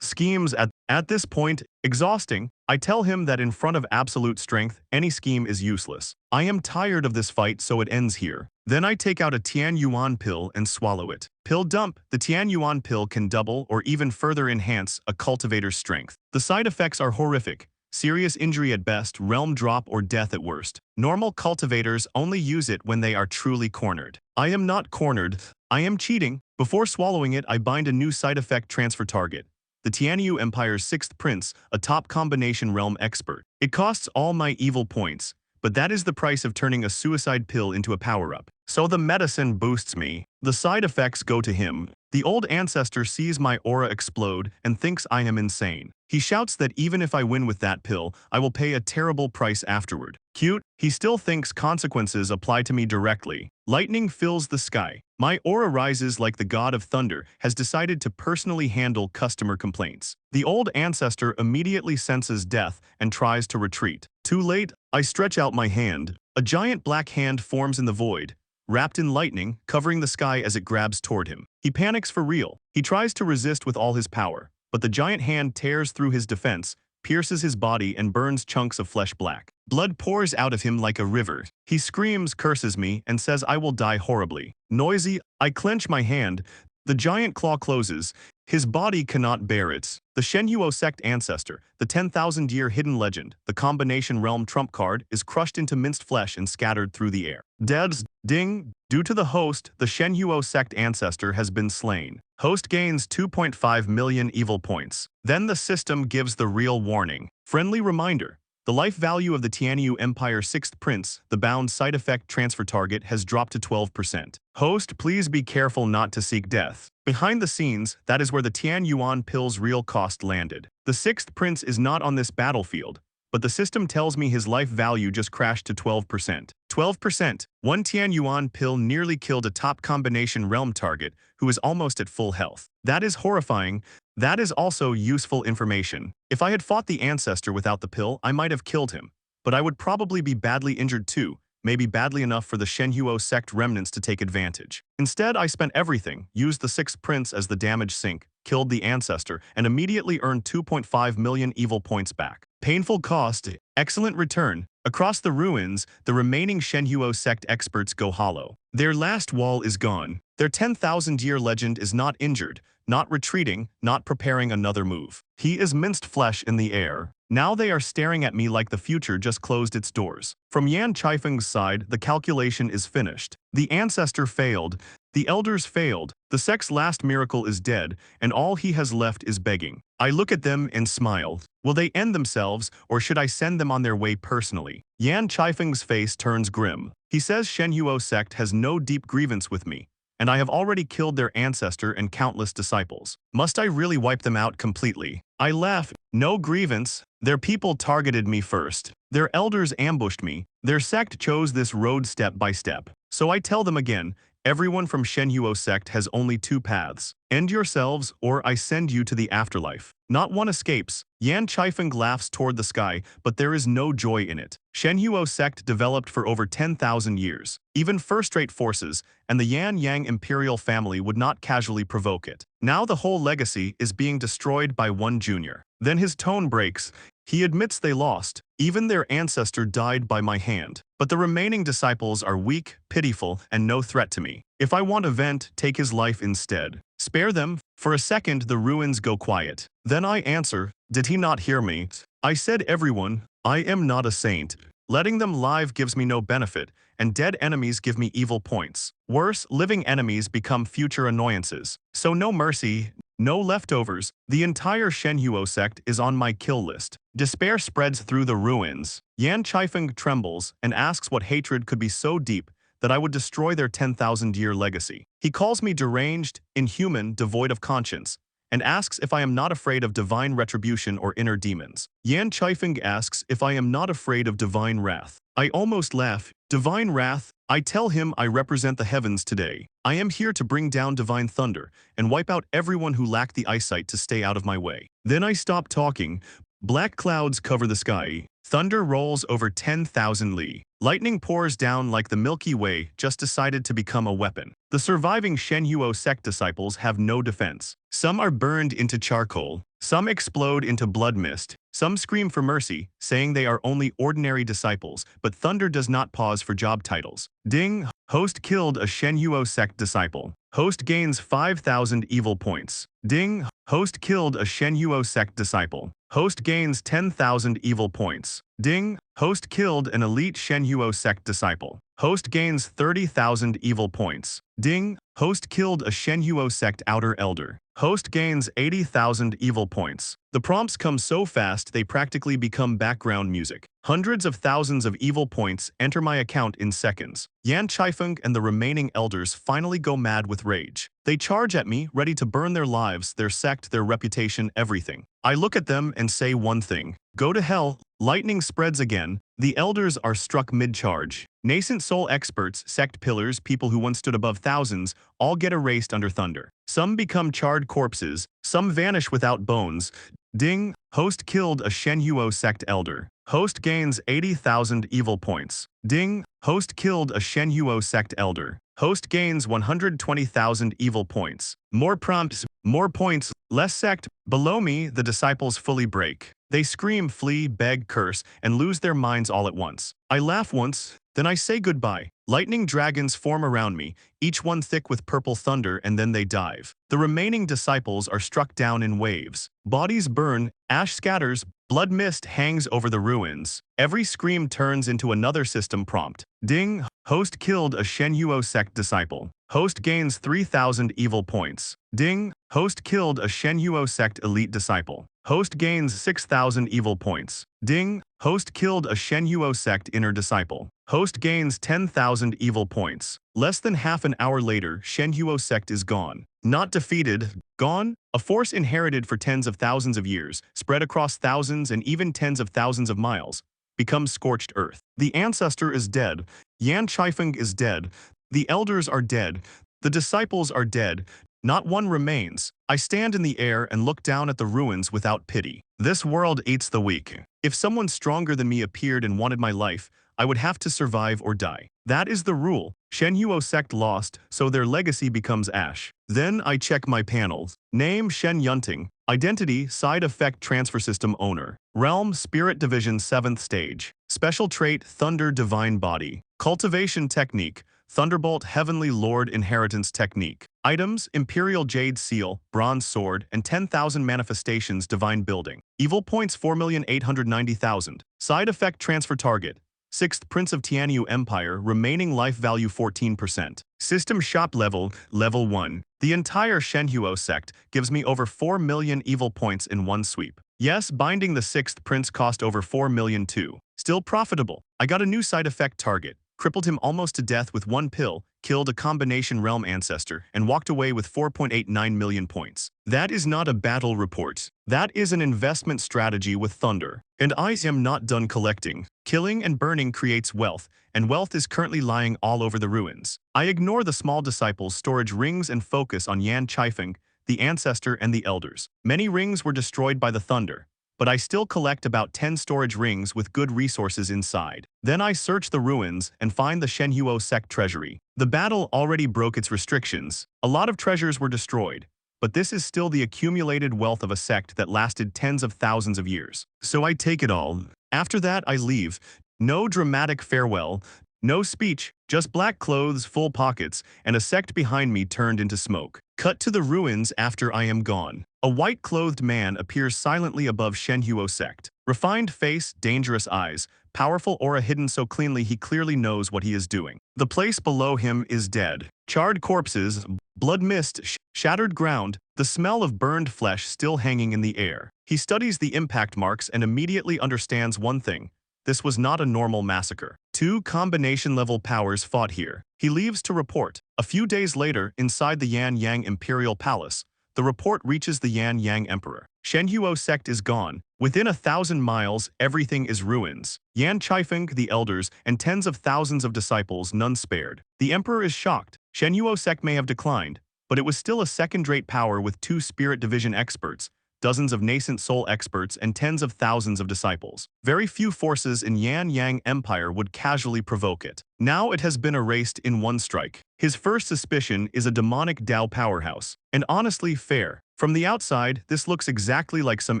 schemes at this point, exhausting. I tell him that in front of absolute strength, any scheme is useless. I am tired of this fight, so it ends here. Then I take out a Tian Yuan pill and swallow it. Pill dump. The Tian Yuan pill can double or even further enhance a cultivator's strength. The side effects are horrific. Serious injury at best, realm drop or death at worst. Normal cultivators only use it when they are truly cornered. I am not cornered, I am cheating. Before swallowing it, I bind a new side effect transfer target. The Tianyu Empire's 6th Prince, a top combination realm expert. It costs all my evil points, but that is the price of turning a suicide pill into a power-up. So the medicine boosts me. The side effects go to him. The old ancestor sees my aura explode and thinks I am insane. He shouts that even if I win with that pill, I will pay a terrible price afterward. Cute, he still thinks consequences apply to me directly. Lightning fills the sky. My aura rises like the god of thunder has decided to personally handle customer complaints. The old ancestor immediately senses death and tries to retreat. Too late, I stretch out my hand. A giant black hand forms in the void, wrapped in lightning, covering the sky as it grabs toward him. He panics for real. He tries to resist with all his power, but the giant hand tears through his defense, pierces his body and burns chunks of flesh black. Blood pours out of him like a river. He screams, curses me, and says I will die horribly. Noisy, I clench my hand. The giant claw closes. His body cannot bear it. The Shenhuo sect ancestor, the 10,000-year hidden legend, the combination realm trump card, is crushed into minced flesh and scattered through the air. Deads, ding, due to the host, the Shenhuo sect ancestor has been slain. Host gains 2.5 million evil points. Then the system gives the real warning. Friendly reminder. The life value of the Tianyu Empire 6th Prince, the bound side effect transfer target, has dropped to 12%. Host, please be careful not to seek death. Behind the scenes, that is where the Tian Yuan pill's real cost landed. The 6th Prince is not on this battlefield, but the system tells me his life value just crashed to 12%. 12%. One Tian Yuan pill nearly killed a top combination realm target who is almost at full health. That is horrifying. That is also useful information. If I had fought the ancestor without the pill, I might have killed him, but I would probably be badly injured too, maybe badly enough for the Shenhuo sect remnants to take advantage. Instead, I spent everything, used the 6th Prince as the damage sink, killed the ancestor, and immediately earned 2.5 million evil points back. Painful cost, excellent return. Across the ruins, the remaining Shenhuo sect experts go hollow. Their last wall is gone. Their 10,000-year legend is not injured, not retreating, not preparing another move. He is minced flesh in the air. Now they are staring at me like the future just closed its doors. From Yan Chaifeng's side, the calculation is finished. The ancestor failed. The elders failed. The sect's last miracle is dead, and all he has left is begging. I look at them and smile. Will they end themselves, or should I send them on their way personally? Yan Chaifeng's face turns grim. He says Shenhuo sect has no deep grievance with me, and I have already killed their ancestor and countless disciples. Must I really wipe them out completely? I laugh. No grievance. Their people targeted me first. Their elders ambushed me. Their sect chose this road step by step. So I tell them again, everyone from Shenhuo sect has only two paths. End yourselves, or I send you to the afterlife. Not one escapes. Yan Chaifeng laughs toward the sky, but there is no joy in it. Shenhuo sect developed for over 10,000 years. Even first-rate forces and the Yan Yang imperial family would not casually provoke it. Now the whole legacy is being destroyed by one junior. Then his tone breaks. He admits they lost. Even their ancestor died by my hand. But the remaining disciples are weak, pitiful, and no threat to me. If I want a vent, take his life instead. Spare them. For a second, the ruins go quiet. Then I answer, did he not hear me? I said everyone, I am not a saint. Letting them live gives me no benefit, and dead enemies give me evil points. Worse, living enemies become future annoyances. So no mercy, no leftovers. The entire Shenhuo sect is on my kill list. Despair spreads through the ruins. Yan Chaifeng trembles and asks what hatred could be so deep that I would destroy their 10,000-year legacy. He calls me deranged, inhuman, devoid of conscience, and asks if I am not afraid of divine retribution or inner demons. Yan Chaifeng asks if I am not afraid of divine wrath. I almost laugh. Divine wrath? I tell him I represent the heavens today. I am here to bring down divine thunder and wipe out everyone who lacked the eyesight to stay out of my way. Then I stop talking. Black clouds cover the sky. Thunder rolls over 10,000 li. Lightning pours down like the Milky Way just decided to become a weapon. The surviving Shenhuo sect disciples have no defense. Some are burned into charcoal. Some explode into blood mist. Some scream for mercy, saying they are only ordinary disciples, but Thunder does not pause for job titles. Ding! Host killed a Shenhuo sect disciple. Host gains 5,000 evil points. Ding! Host killed a Shenhuo sect disciple. Host gains 10,000 evil points. Ding! Host killed an elite Shenhuo sect disciple. Host gains 30,000 evil points. Ding! Host killed a Shenhuo sect outer elder. Host gains 80,000 evil points. The prompts come so fast they practically become background music. Hundreds of thousands of evil points enter my account in seconds. Yan Chaifeng and the remaining elders finally go mad with rage. They charge at me, ready to burn their lives, their sect, their reputation, everything. I look at them and say one thing. Go to hell. Lightning spreads again. The elders are struck mid-charge. Nascent soul experts, sect pillars, people who once stood above thousands, all get erased under thunder. Some become charred corpses. Some vanish without bones. Ding! Host killed a Shenhuo sect elder. Host gains 80,000 evil points. Ding! Host killed a Shenhuo sect elder. Host gains 120,000 evil points. More prompts, more points, less sect. Below me, the disciples fully break. They scream, flee, beg, curse, and lose their minds all at once. I laugh once, then I say goodbye. Lightning dragons form around me, each one thick with purple thunder, and then they dive. The remaining disciples are struck down in waves. Bodies burn, ash scatters, blood mist hangs over the ruins. Every scream turns into another system prompt. Ding! Host killed a Shenhuo sect disciple. Host gains 3,000 evil points. Ding! Host killed a Shenhuo sect elite disciple. Host gains 6,000 evil points. Ding! Host killed a Shenhuo sect inner disciple. Host gains 10,000 evil points. Less than half an hour later, Shenhuo sect is gone. Not defeated, gone? A force inherited for tens of thousands of years, spread across thousands and even tens of thousands of miles, becomes scorched earth. The ancestor is dead. Yan Chaifeng is dead. The elders are dead. The disciples are dead. Not one remains. I stand in the air and look down at the ruins without pity. This world eats the weak. If someone stronger than me appeared and wanted my life, I would have to survive or die. That is the rule. Shenhuo sect lost, so their legacy becomes ash. Then I check my panels. Name Shen Yunting. Identity Side Effect Transfer System Owner. Realm Spirit Division 7th Stage. Special Trait Thunder Divine Body. Cultivation Technique Thunderbolt Heavenly Lord Inheritance Technique. Items Imperial Jade Seal, Bronze Sword, and 10,000 Manifestations Divine Building. Evil Points 4,890,000. Side Effect Transfer Target 6th Prince of Tianyu Empire, remaining life value 14%. System Shop Level 1. The entire Shenhuo sect gives me over 4 million evil points in one sweep. Yes, binding the 6th Prince cost over 4 million too. Still profitable. I got a new side effect target. Crippled him almost to death with one pill, killed a combination realm ancestor, and walked away with 4.89 million points. That is not a battle report. That is an investment strategy with Thunder. And I am not done collecting. Killing and burning creates wealth, and wealth is currently lying all over the ruins. I ignore the small disciples' storage rings and focus on Yan Chaifeng, the ancestor, and the elders. Many rings were destroyed by the Thunder, but I still collect about 10 storage rings with good resources inside. Then I search the ruins and find the Shenhuo sect treasury. The battle already broke its restrictions. A lot of treasures were destroyed, but this is still the accumulated wealth of a sect that lasted tens of thousands of years. So I take it all. After that, I leave. No dramatic farewell, no speech, just black clothes, full pockets, and a sect behind me turned into smoke. Cut to the ruins after I am gone. A white-clothed man appears silently above Shenhuo sect. Refined face, dangerous eyes, powerful aura hidden so cleanly he clearly knows what he is doing. The place below him is dead. Charred corpses, blood mist, shattered ground, the smell of burned flesh still hanging in the air. He studies the impact marks and immediately understands one thing. This was not a normal massacre. Two combination-level powers fought here. He leaves to report. A few days later, inside the Yan Yang Imperial Palace, the report reaches the Yan Yang Emperor. Shenhuo sect is gone. Within 1,000 miles, everything is ruins. Yan Chaifeng, the elders, and tens of thousands of disciples, none spared. The emperor is shocked. Shenhuo sect may have declined, but it was still a second-rate power with 2 spirit division experts, dozens of nascent soul experts, and tens of thousands of disciples. Very few forces in Yan Yang Empire would casually provoke it. Now it has been erased in one strike. His first suspicion is a demonic Dao powerhouse, and honestly fair. From the outside, this looks exactly like some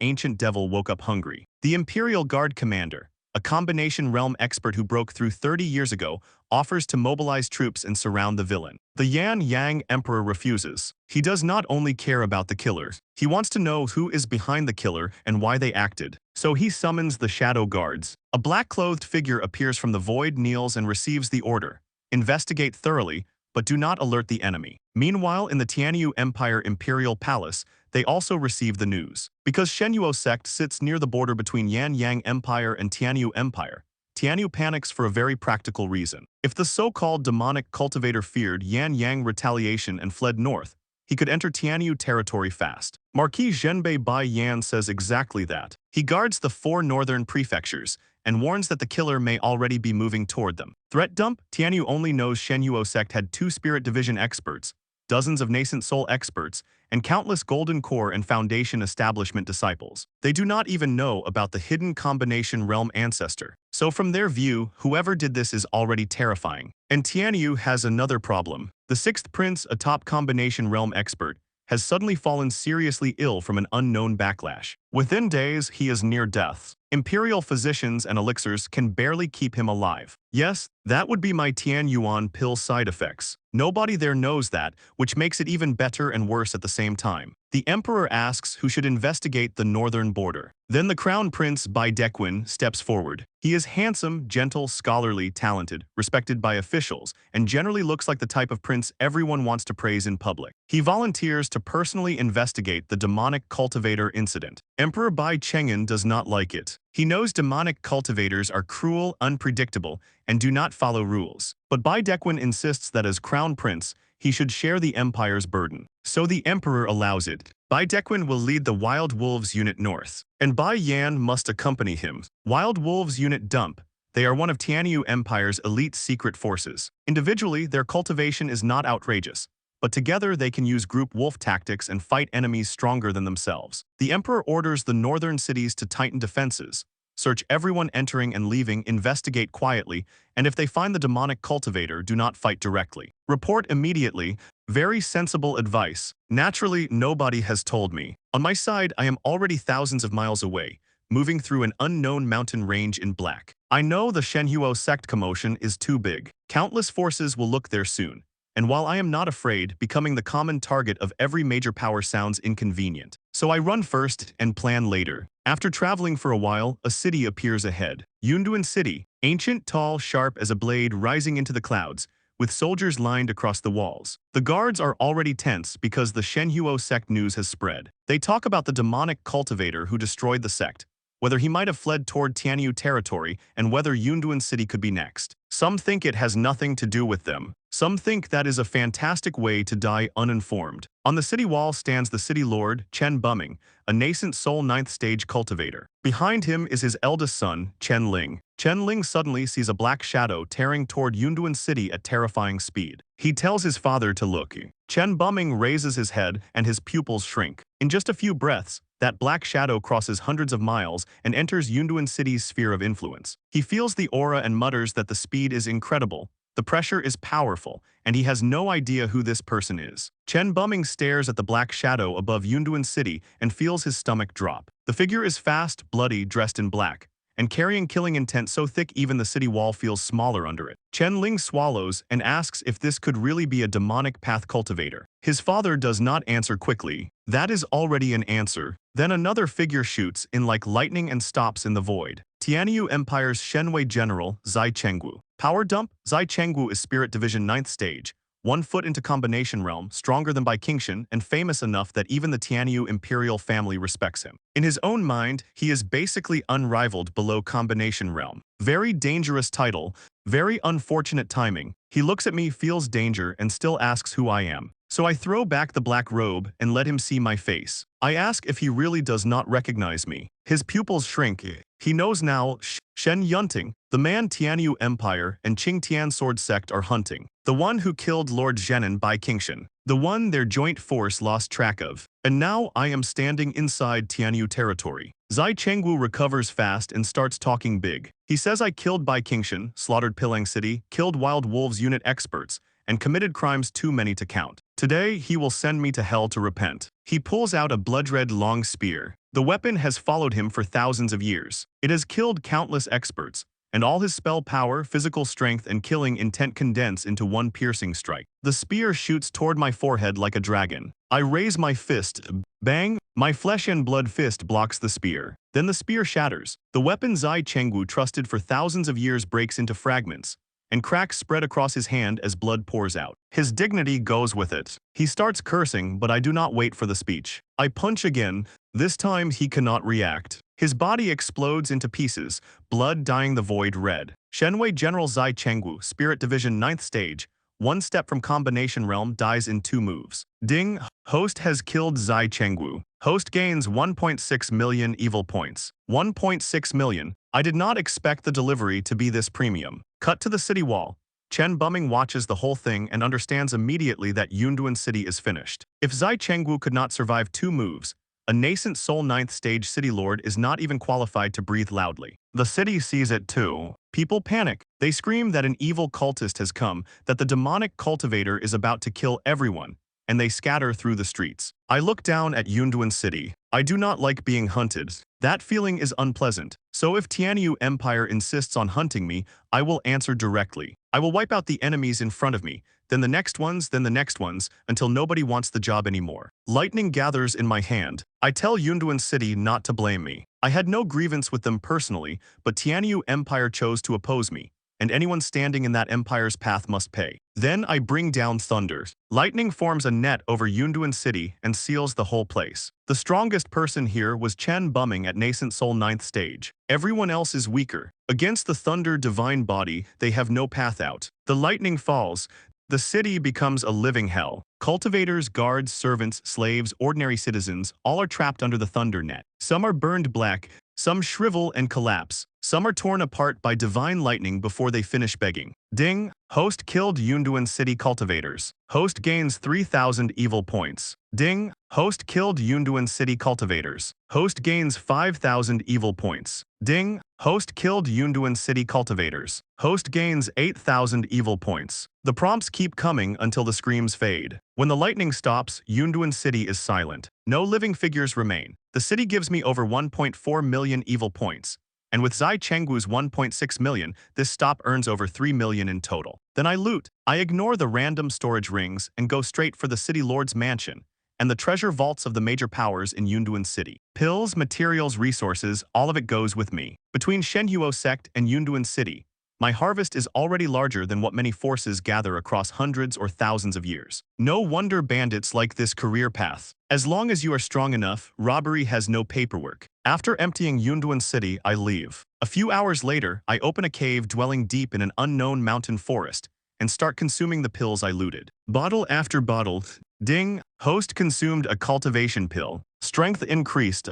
ancient devil woke up hungry. The Imperial Guard Commander, a combination realm expert who broke through 30 years ago, offers to mobilize troops and surround the villain. The Yan Yang Emperor refuses. He does not only care about the killers, he wants to know who is behind the killer and why they acted. So he summons the Shadow Guards. A black-clothed figure appears from the void, kneels and receives the order. Investigate thoroughly, but do not alert the enemy. Meanwhile, in the Tianyu Empire Imperial Palace, they also receive the news. Because Shenhuo sect sits near the border between Yan Yang Empire and Tianyu Empire, Tianyu panics for a very practical reason. If the so-called demonic cultivator feared Yan Yang retaliation and fled north, he could enter Tianyu territory fast. Marquis Zhenbei Bai Yan says exactly that. He guards the 4 northern prefectures and warns that the killer may already be moving toward them. Threat dump? Tianyu only knows Shenhuo sect had 2 spirit division experts, dozens of nascent soul experts, and countless golden core and foundation establishment disciples. They do not even know about the hidden combination realm ancestor. So from their view, whoever did this is already terrifying. And Tianyu has another problem. The 6th prince, a top combination realm expert, has suddenly fallen seriously ill from an unknown backlash. Within days, he is near death. Imperial physicians and elixirs can barely keep him alive. Yes, that would be my Tian Yuan pill side effects. Nobody there knows that, which makes it even better and worse at the same time. The emperor asks who should investigate the northern border. Then the crown prince Bai Dequin steps forward. He is handsome, gentle, scholarly, talented, respected by officials, and generally looks like the type of prince everyone wants to praise in public. He volunteers to personally investigate the demonic cultivator incident. Emperor Bai Cheng'an does not like it. He knows demonic cultivators are cruel, unpredictable, and do not follow rules. But Bai Dequin insists that as crown prince, he should share the empire's burden. So the emperor allows it. Bai Dequin will lead the Wild Wolves Unit north, and Bai Yan must accompany him. Wild Wolves Unit dump. They are one of Tianyu Empire's elite secret forces. Individually, their cultivation is not outrageous, but together they can use group wolf tactics and fight enemies stronger than themselves. The emperor orders the northern cities to tighten defenses, search everyone entering and leaving, investigate quietly, and if they find the demonic cultivator, do not fight directly. Report immediately. Very sensible advice. Naturally, nobody has told me. On my side, I am already thousands of miles away, moving through an unknown mountain range in black. I know the Shenhuo sect commotion is too big. Countless forces will look there soon. And while I am not afraid, becoming the common target of every major power sounds inconvenient. So I run first and plan later. After traveling for a while, a city appears ahead. Yunduan City, ancient, tall, sharp as a blade rising into the clouds, with soldiers lined across the walls. The guards are already tense because the Shenhuo sect news has spread. They talk about the demonic cultivator who destroyed the sect, whether he might have fled toward Tianyu territory, and whether Yunduan City could be next. Some think it has nothing to do with them. Some think that is a fantastic way to die uninformed. On the city wall stands the city lord, Chen Bumming, a nascent soul 9th stage cultivator. Behind him is his eldest son, Chen Ling. Chen Ling suddenly sees a black shadow tearing toward Yunduan City at terrifying speed. He tells his father to look. Chen Bumming raises his head and his pupils shrink. In just a few breaths, that black shadow crosses hundreds of miles and enters Yunduan City's sphere of influence. He feels the aura and mutters that the speed is incredible, the pressure is powerful, and he has no idea who this person is. Chen Bumming stares at the black shadow above Yunduan City and feels his stomach drop. The figure is fast, bloody, dressed in black, and carrying killing intent so thick even the city wall feels smaller under it. Chen Ling swallows and asks if this could really be a demonic path cultivator. His father does not answer quickly. That is already an answer. Then another figure shoots in like lightning and stops in the void. Tianyu Empire's Shenwei General, Zai Chengwu. Power dump, Zai Chengwu is Spirit Division 9th stage. 1 foot into combination realm, stronger than Bai Qingshan, and famous enough that even the Tianyu imperial family respects him. In his own mind, he is basically unrivaled below combination realm. Very dangerous title, very unfortunate timing. He looks at me, feels danger, and still asks who I am. So I throw back the black robe and let him see my face. I ask if he really does not recognize me. His pupils shrink. He knows now Shen Yunting, the man Tianyu Empire and Qingtian Sword Sect are hunting. The one who killed Lord Zhenan Bai Qingshan. The one their joint force lost track of. And now I am standing inside Tianyu territory. Zai Chengwu recovers fast and starts talking big. He says I killed Bai Qingshan, slaughtered Pilang City, killed Wild Wolves unit experts, and committed crimes too many to count. Today, he will send me to hell to repent. He pulls out a blood-red long spear. The weapon has followed him for thousands of years. It has killed countless experts, and all his spell power, physical strength, and killing intent condense into one piercing strike. The spear shoots toward my forehead like a dragon. I raise my fist. Bang! My flesh and blood fist blocks the spear. Then the spear shatters. The weapon Zai Chengwu trusted for thousands of years breaks into fragments, and cracks spread across his hand as blood pours out. His dignity goes with it. He starts cursing, but I do not wait for the speech. I punch again. This time he cannot react. His body explodes into pieces, blood dyeing the void red. Shenwei General Zai Chengwu, Spirit Division 9th stage, 1 step from combination realm, dies in 2 moves. Ding! Host has killed Zai Chengwu. Host gains 1.6 million evil points. 1.6 million. I did not expect the delivery to be this premium. Cut to the city wall. Chen Bumming watches the whole thing and understands immediately that Yunduan City is finished. If Zai Chengwu could not survive 2 moves, a nascent Soul 9th stage city lord is not even qualified to breathe loudly. The city sees it too. People panic. They scream that an evil cultist has come, that the demonic cultivator is about to kill everyone, and they scatter through the streets. I look down at Yunduan City. I do not like being hunted. That feeling is unpleasant. So if Tianyu Empire insists on hunting me, I will answer directly. I will wipe out the enemies in front of me, then the next ones, then the next ones, until nobody wants the job anymore. Lightning gathers in my hand. I tell Yunduan City not to blame me. I had no grievance with them personally, but Tianyu Empire chose to oppose me, and anyone standing in that empire's path must pay. Then I bring down thunder. Lightning forms a net over Yunduan City and seals the whole place. The strongest person here was Chen Bumming at Nascent Soul 9th stage. Everyone else is weaker. Against the thunder divine body, they have no path out. The lightning falls. The city becomes a living hell. Cultivators, guards, servants, slaves, ordinary citizens, all are trapped under the thunder net. Some are burned black, some shrivel and collapse. Some are torn apart by divine lightning before they finish begging. Ding! Host killed Yunduan City cultivators. Host gains 3,000 evil points. Ding! Host killed Yunduan City cultivators. Host gains 5,000 evil points. Ding! Host killed Yunduan City cultivators. Host gains 8,000 evil points. The prompts keep coming until the screams fade. When the lightning stops, Yunduan City is silent. No living figures remain. The city gives me over 1.4 million evil points. And with Zai Chengwu's 1.6 million, this stop earns over 3 million in total. Then I loot. I ignore the random storage rings and go straight for the city lord's mansion and the treasure vaults of the major powers in Yunduan City. Pills, materials, resources, all of it goes with me. Between Shenhuo sect and Yunduan City, my harvest is already larger than what many forces gather across hundreds or thousands of years. No wonder bandits like this career path. As long as you are strong enough, robbery has no paperwork. After emptying Yunduan City, I leave. A few hours later, I open a cave dwelling deep in an unknown mountain forest and start consuming the pills I looted. Bottle after bottle. Ding! Host consumed a cultivation pill. Strength increased.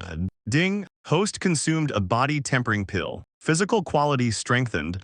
Ding! Host consumed a body tempering pill. Physical quality strengthened.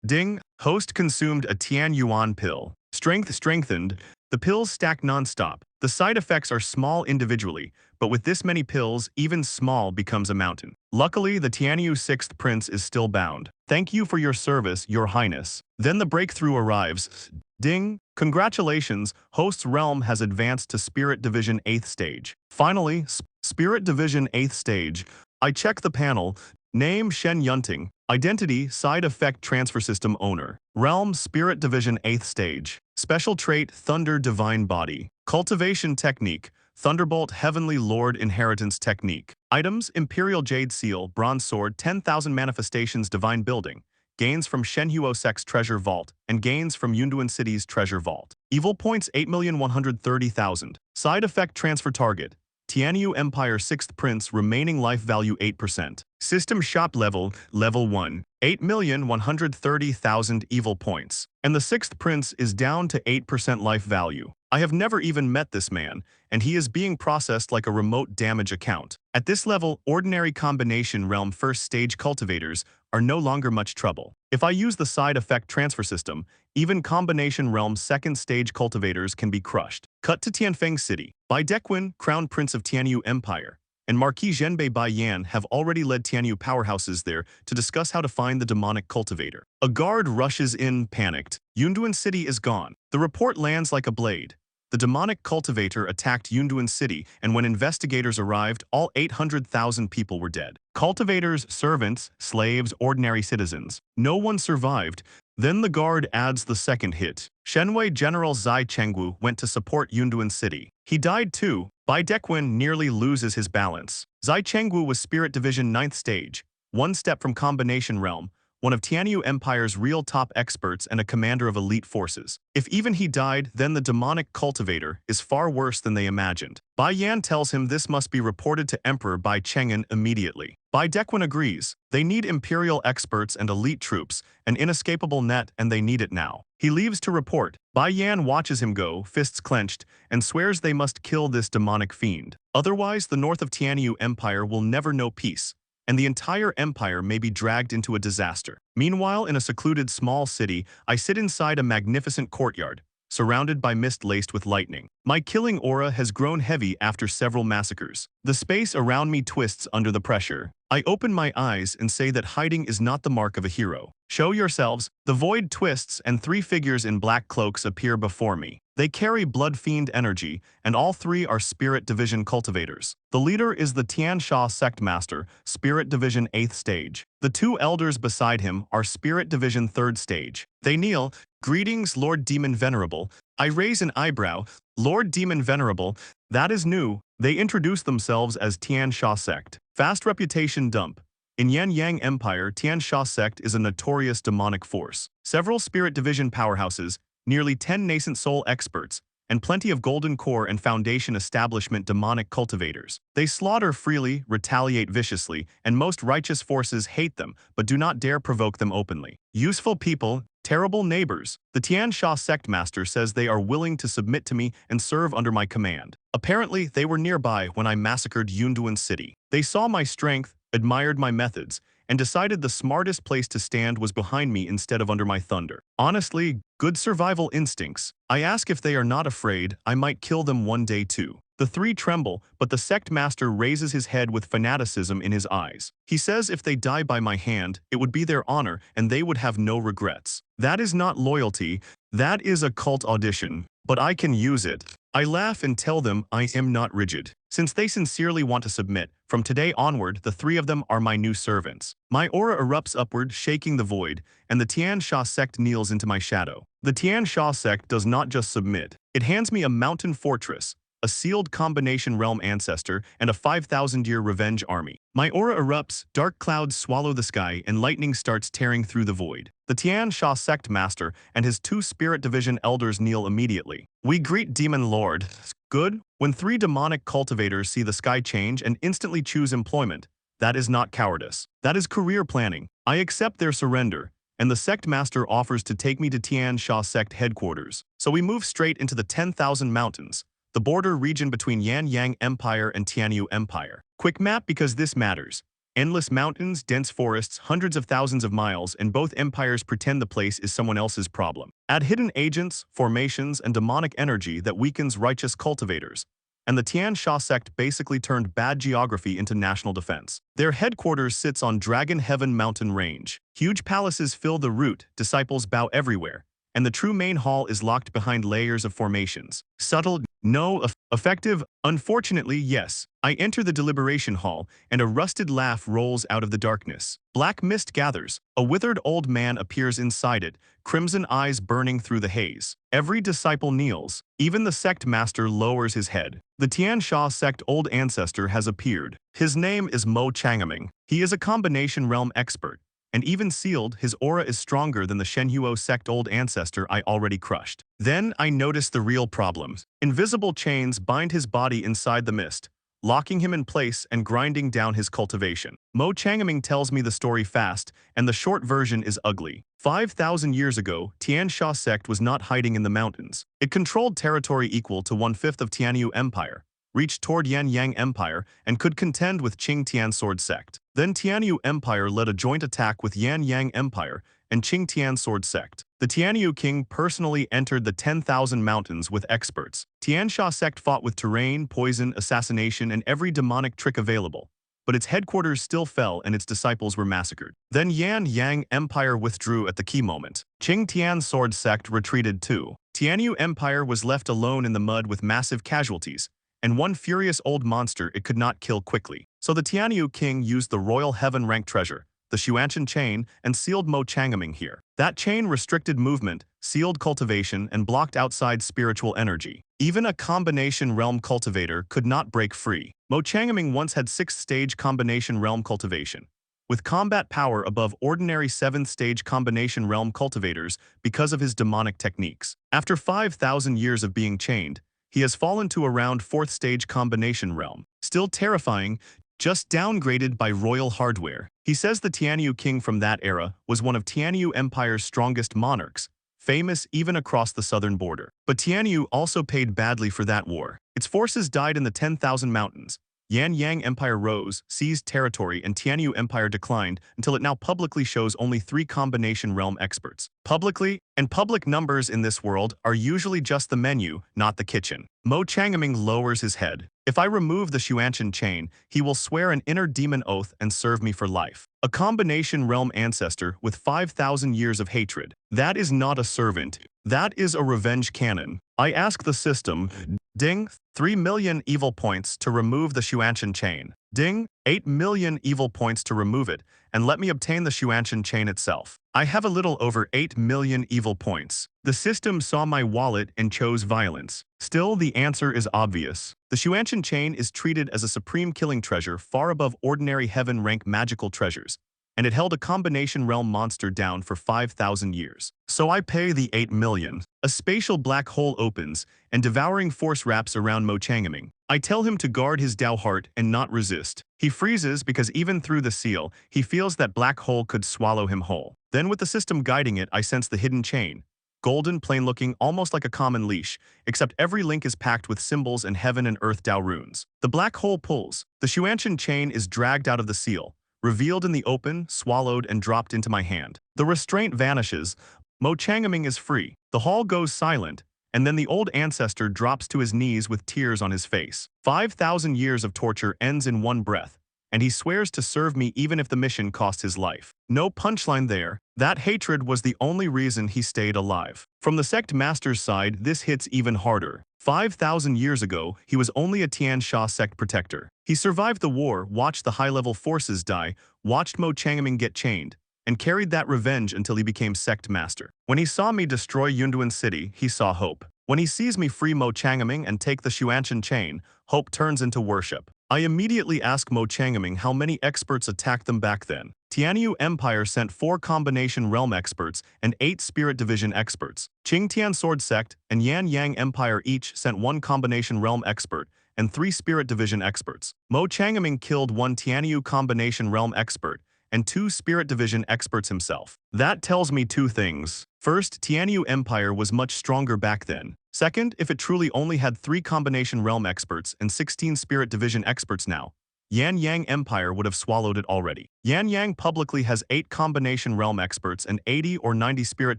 Ding! Host consumed a Tian Yuan pill. Strength strengthened. The pills stack non-stop. The side effects are small individually, but with this many pills, even small becomes a mountain. Luckily, the Tianyu 6th Prince is still bound. Thank you for your service, Your Highness. Then the breakthrough arrives. Ding! Congratulations, Host's realm has advanced to Spirit Division 8th stage. Finally, Spirit Division 8th stage. I check the panel. Name Shen Yunting. Identity Side Effect Transfer System Owner. Realm Spirit Division 8th stage. Special trait Thunder Divine Body. Cultivation technique Thunderbolt Heavenly Lord Inheritance Technique. Items: Imperial Jade Seal, Bronze Sword, 10,000 Manifestations Divine Building, gains from Shenhuo Sec's Treasure Vault, and gains from Yunduan City's Treasure Vault. Evil points 8,130,000. Side effect transfer target. Tianyu Empire 6th Prince remaining life value 8%. System shop level 1. 8,130,000 evil points. And the 6th Prince is down to 8% life value. I have never even met this man, and he is being processed like a remote damage account. At this level, ordinary combination realm first stage cultivators are no longer much trouble. If I use the side effect transfer system, even combination realm second stage cultivators can be crushed. Cut to Tianfeng City. Bai Dequan, Crown Prince of Tianyu Empire, and Marquis Zhenbei Bai Yan have already led Tianyu powerhouses there to discuss how to find the demonic cultivator. A guard rushes in, panicked. Yunduan City is gone. The report lands like a blade. The demonic cultivator attacked Yunduan City, and when investigators arrived, all 800,000 people were dead. Cultivators, servants, slaves, ordinary citizens. No one survived. Then the guard adds the second hit. Shenwei General Zai Chengwu went to support Yunduan City. He died too. Bai Dequan nearly loses his balance. Zai Chengwu was Spirit Division 9th stage, one step from Combination Realm, one of Tianyu Empire's real top experts and a commander of elite forces. If even he died, then the demonic cultivator is far worse than they imagined. Bai Yan tells him this must be reported to Emperor Bai Cheng'an immediately. Bai Dequan agrees. They need imperial experts and elite troops, an inescapable net, and they need it now. He leaves to report. Bai Yan watches him go, fists clenched, and swears they must kill this demonic fiend. Otherwise, the north of Tianyu Empire will never know peace, and the entire empire may be dragged into a disaster. Meanwhile, in a secluded small city, I sit inside a magnificent courtyard, surrounded by mist laced with lightning. My killing aura has grown heavy after several massacres. The space around me twists under the pressure. I open my eyes and say that hiding is not the mark of a hero. Show yourselves. The void twists and three figures in black cloaks appear before me. They carry Blood Fiend energy, and all three are Spirit Division cultivators. The leader is the Tiansha Sect Master, Spirit Division 8th stage. The two elders beside him are Spirit Division 3rd stage. They kneel. Greetings, Lord Demon Venerable. I raise an eyebrow. Lord Demon Venerable, that is new. They introduce themselves as Tiansha Sect. Fast reputation dump. In Yan Yang Empire, Tiansha Sect is a notorious demonic force. Several Spirit Division powerhouses, nearly 10 nascent soul experts, and plenty of Golden Core and Foundation Establishment demonic cultivators. They slaughter freely, retaliate viciously, and most righteous forces hate them but do not dare provoke them openly. Useful people, terrible neighbors. The Tiansha Sect Master says they are willing to submit to me and serve under my command. Apparently, they were nearby when I massacred Yunduan City. They saw my strength, admired my methods, and decided the smartest place to stand was behind me instead of under my thunder. Honestly, good survival instincts. I ask if they are not afraid I might kill them one day too. The three tremble, but the sect master raises his head with fanaticism in his eyes. He says if they die by my hand, it would be their honor and they would have no regrets. That is not loyalty, that is a cult audition, but I can use it. I laugh and tell them I am not rigid. Since they sincerely want to submit, from today onward the three of them are my new servants. My aura erupts upward, shaking the void, and the Tiansha sect kneels into my shadow. The Tiansha sect does not just submit. It hands me a mountain fortress, a sealed combination realm ancestor, and a 5,000-year revenge army. My aura erupts, dark clouds swallow the sky, and lightning starts tearing through the void. The Tiansha sect master and his two Spirit Division elders kneel immediately. We greet Demon Lord. Good. When three demonic cultivators see the sky change and instantly choose employment, that is not cowardice. That is career planning. I accept their surrender, and the sect master offers to take me to Tiansha sect headquarters. So we move straight into the 10,000 mountains, the border region between Yan Yang Empire and Tianyu Empire. Quick map because this matters. Endless mountains, dense forests, hundreds of thousands of miles, and both empires pretend the place is someone else's problem. Add hidden agents, formations, and demonic energy that weakens righteous cultivators, and the Tiansha sect basically turned bad geography into national defense. Their headquarters sits on Dragon Heaven mountain range. Huge palaces fill the route, disciples bow everywhere, and the true main hall is locked behind layers of formations. Subtle, no Effective? Unfortunately, yes. I enter the deliberation hall, and a rusted laugh rolls out of the darkness. Black mist gathers. A withered old man appears inside it, crimson eyes burning through the haze. Every disciple kneels. Even the sect master lowers his head. The Tian Sha sect old ancestor has appeared. His name is Mo Changaming. He is a combination realm expert. And even sealed, his aura is stronger than the Shenhuo sect old ancestor I already crushed. Then I notice the real problems. Invisible chains bind his body inside the mist, locking him in place and grinding down his cultivation. Mo Changaming tells me the story fast, and the short version is ugly. 5,000 years ago, Tian Sha sect was not hiding in the mountains. It controlled territory equal to 1/5 of Tianyu Empire, reached toward Yan Yang Empire, and could contend with Qing Tian Sword Sect. Then Tianyu Empire led a joint attack with Yan Yang Empire and Qing Tian Sword Sect. The Tianyu king personally entered the 10,000 mountains with experts. Tian Sha sect fought with terrain, poison, assassination, and every demonic trick available. But its headquarters still fell and its disciples were massacred. Then Yan Yang Empire withdrew at the key moment. Qing Tian Sword Sect retreated too. Tianyu Empire was left alone in the mud with massive casualties, and one furious old monster it could not kill quickly. So the Tianyu king used the royal heaven-ranked treasure, the Xuanchen chain, and sealed Mo Changaming here. That chain restricted movement, sealed cultivation, and blocked outside spiritual energy. Even a combination realm cultivator could not break free. Mo Changaming once had 6th-stage combination realm cultivation, with combat power above ordinary 7th-stage combination realm cultivators because of his demonic techniques. After 5,000 years of being chained, he has fallen to around 4th-stage combination realm. Still terrifying, just downgraded by royal hardware. He says the Tianyu king from that era was one of Tianyu Empire's strongest monarchs, famous even across the southern border. But Tianyu also paid badly for that war. Its forces died in the 10,000 mountains. Yan Yang Empire rose, seized territory, and Tianyu Empire declined until it now publicly shows only 3 combination realm experts. Publicly, and public numbers in this world are usually just the menu, not the kitchen. Mo Changaming lowers his head. If I remove the Xuanchen chain, he will swear an inner demon oath and serve me for life. A combination realm ancestor with 5,000 years of hatred. That is not a servant. That is a revenge cannon. I ask the system, ding, 3 million evil points to remove the Xuanchen chain. Ding, 8 million evil points to remove it, and let me obtain the Xuanchen chain itself. I have a little over 8 million evil points. The system saw my wallet and chose violence. Still, the answer is obvious. The Xuanchen chain is treated as a supreme killing treasure far above ordinary heaven-rank magical treasures, and it held a combination realm monster down for 5,000 years. So I pay the 8 million. A spatial black hole opens, and devouring force wraps around Mo Changaming. I tell him to guard his Dao heart and not resist. He freezes because even through the seal, he feels that black hole could swallow him whole. Then with the system guiding it, I sense the hidden chain. Golden, plain-looking, almost like a common leash, except every link is packed with symbols and heaven and earth Dao runes. The black hole pulls. The Xuanchen chain is dragged out of the seal, revealed in the open, swallowed, and dropped into my hand. The restraint vanishes. Mo Changaming is free. The hall goes silent, and then the old ancestor drops to his knees with tears on his face. 5,000 years of torture ends in one breath, and he swears to serve me even if the mission costs his life. No punchline there. That hatred was the only reason he stayed alive. From the sect master's side, this hits even harder. 5,000 years ago, he was only a Tian Sha sect protector. He survived the war, watched the high-level forces die, watched Mo Changaming get chained, and carried that revenge until he became sect master. When he saw me destroy Yunduan City, he saw hope. When he sees me free Mo Changaming and take the Xuanchen chain, hope turns into worship. I immediately ask Mo Changaming how many experts attacked them back then. Tianyu Empire sent 4 combination realm experts and 8 spirit division experts. Qing Tian Sword Sect and Yan Yang Empire each sent 1 combination realm expert and 3 spirit division experts. Mo Changaming killed 1 Tianyu combination realm expert and 2 spirit division experts himself. That tells me 2 things. First, Tianyu Empire was much stronger back then. Second, if it truly only had 3 combination realm experts and 16 spirit division experts now, Yan Yang Empire would have swallowed it already. Yan Yang publicly has 8 combination realm experts and 80 or 90 spirit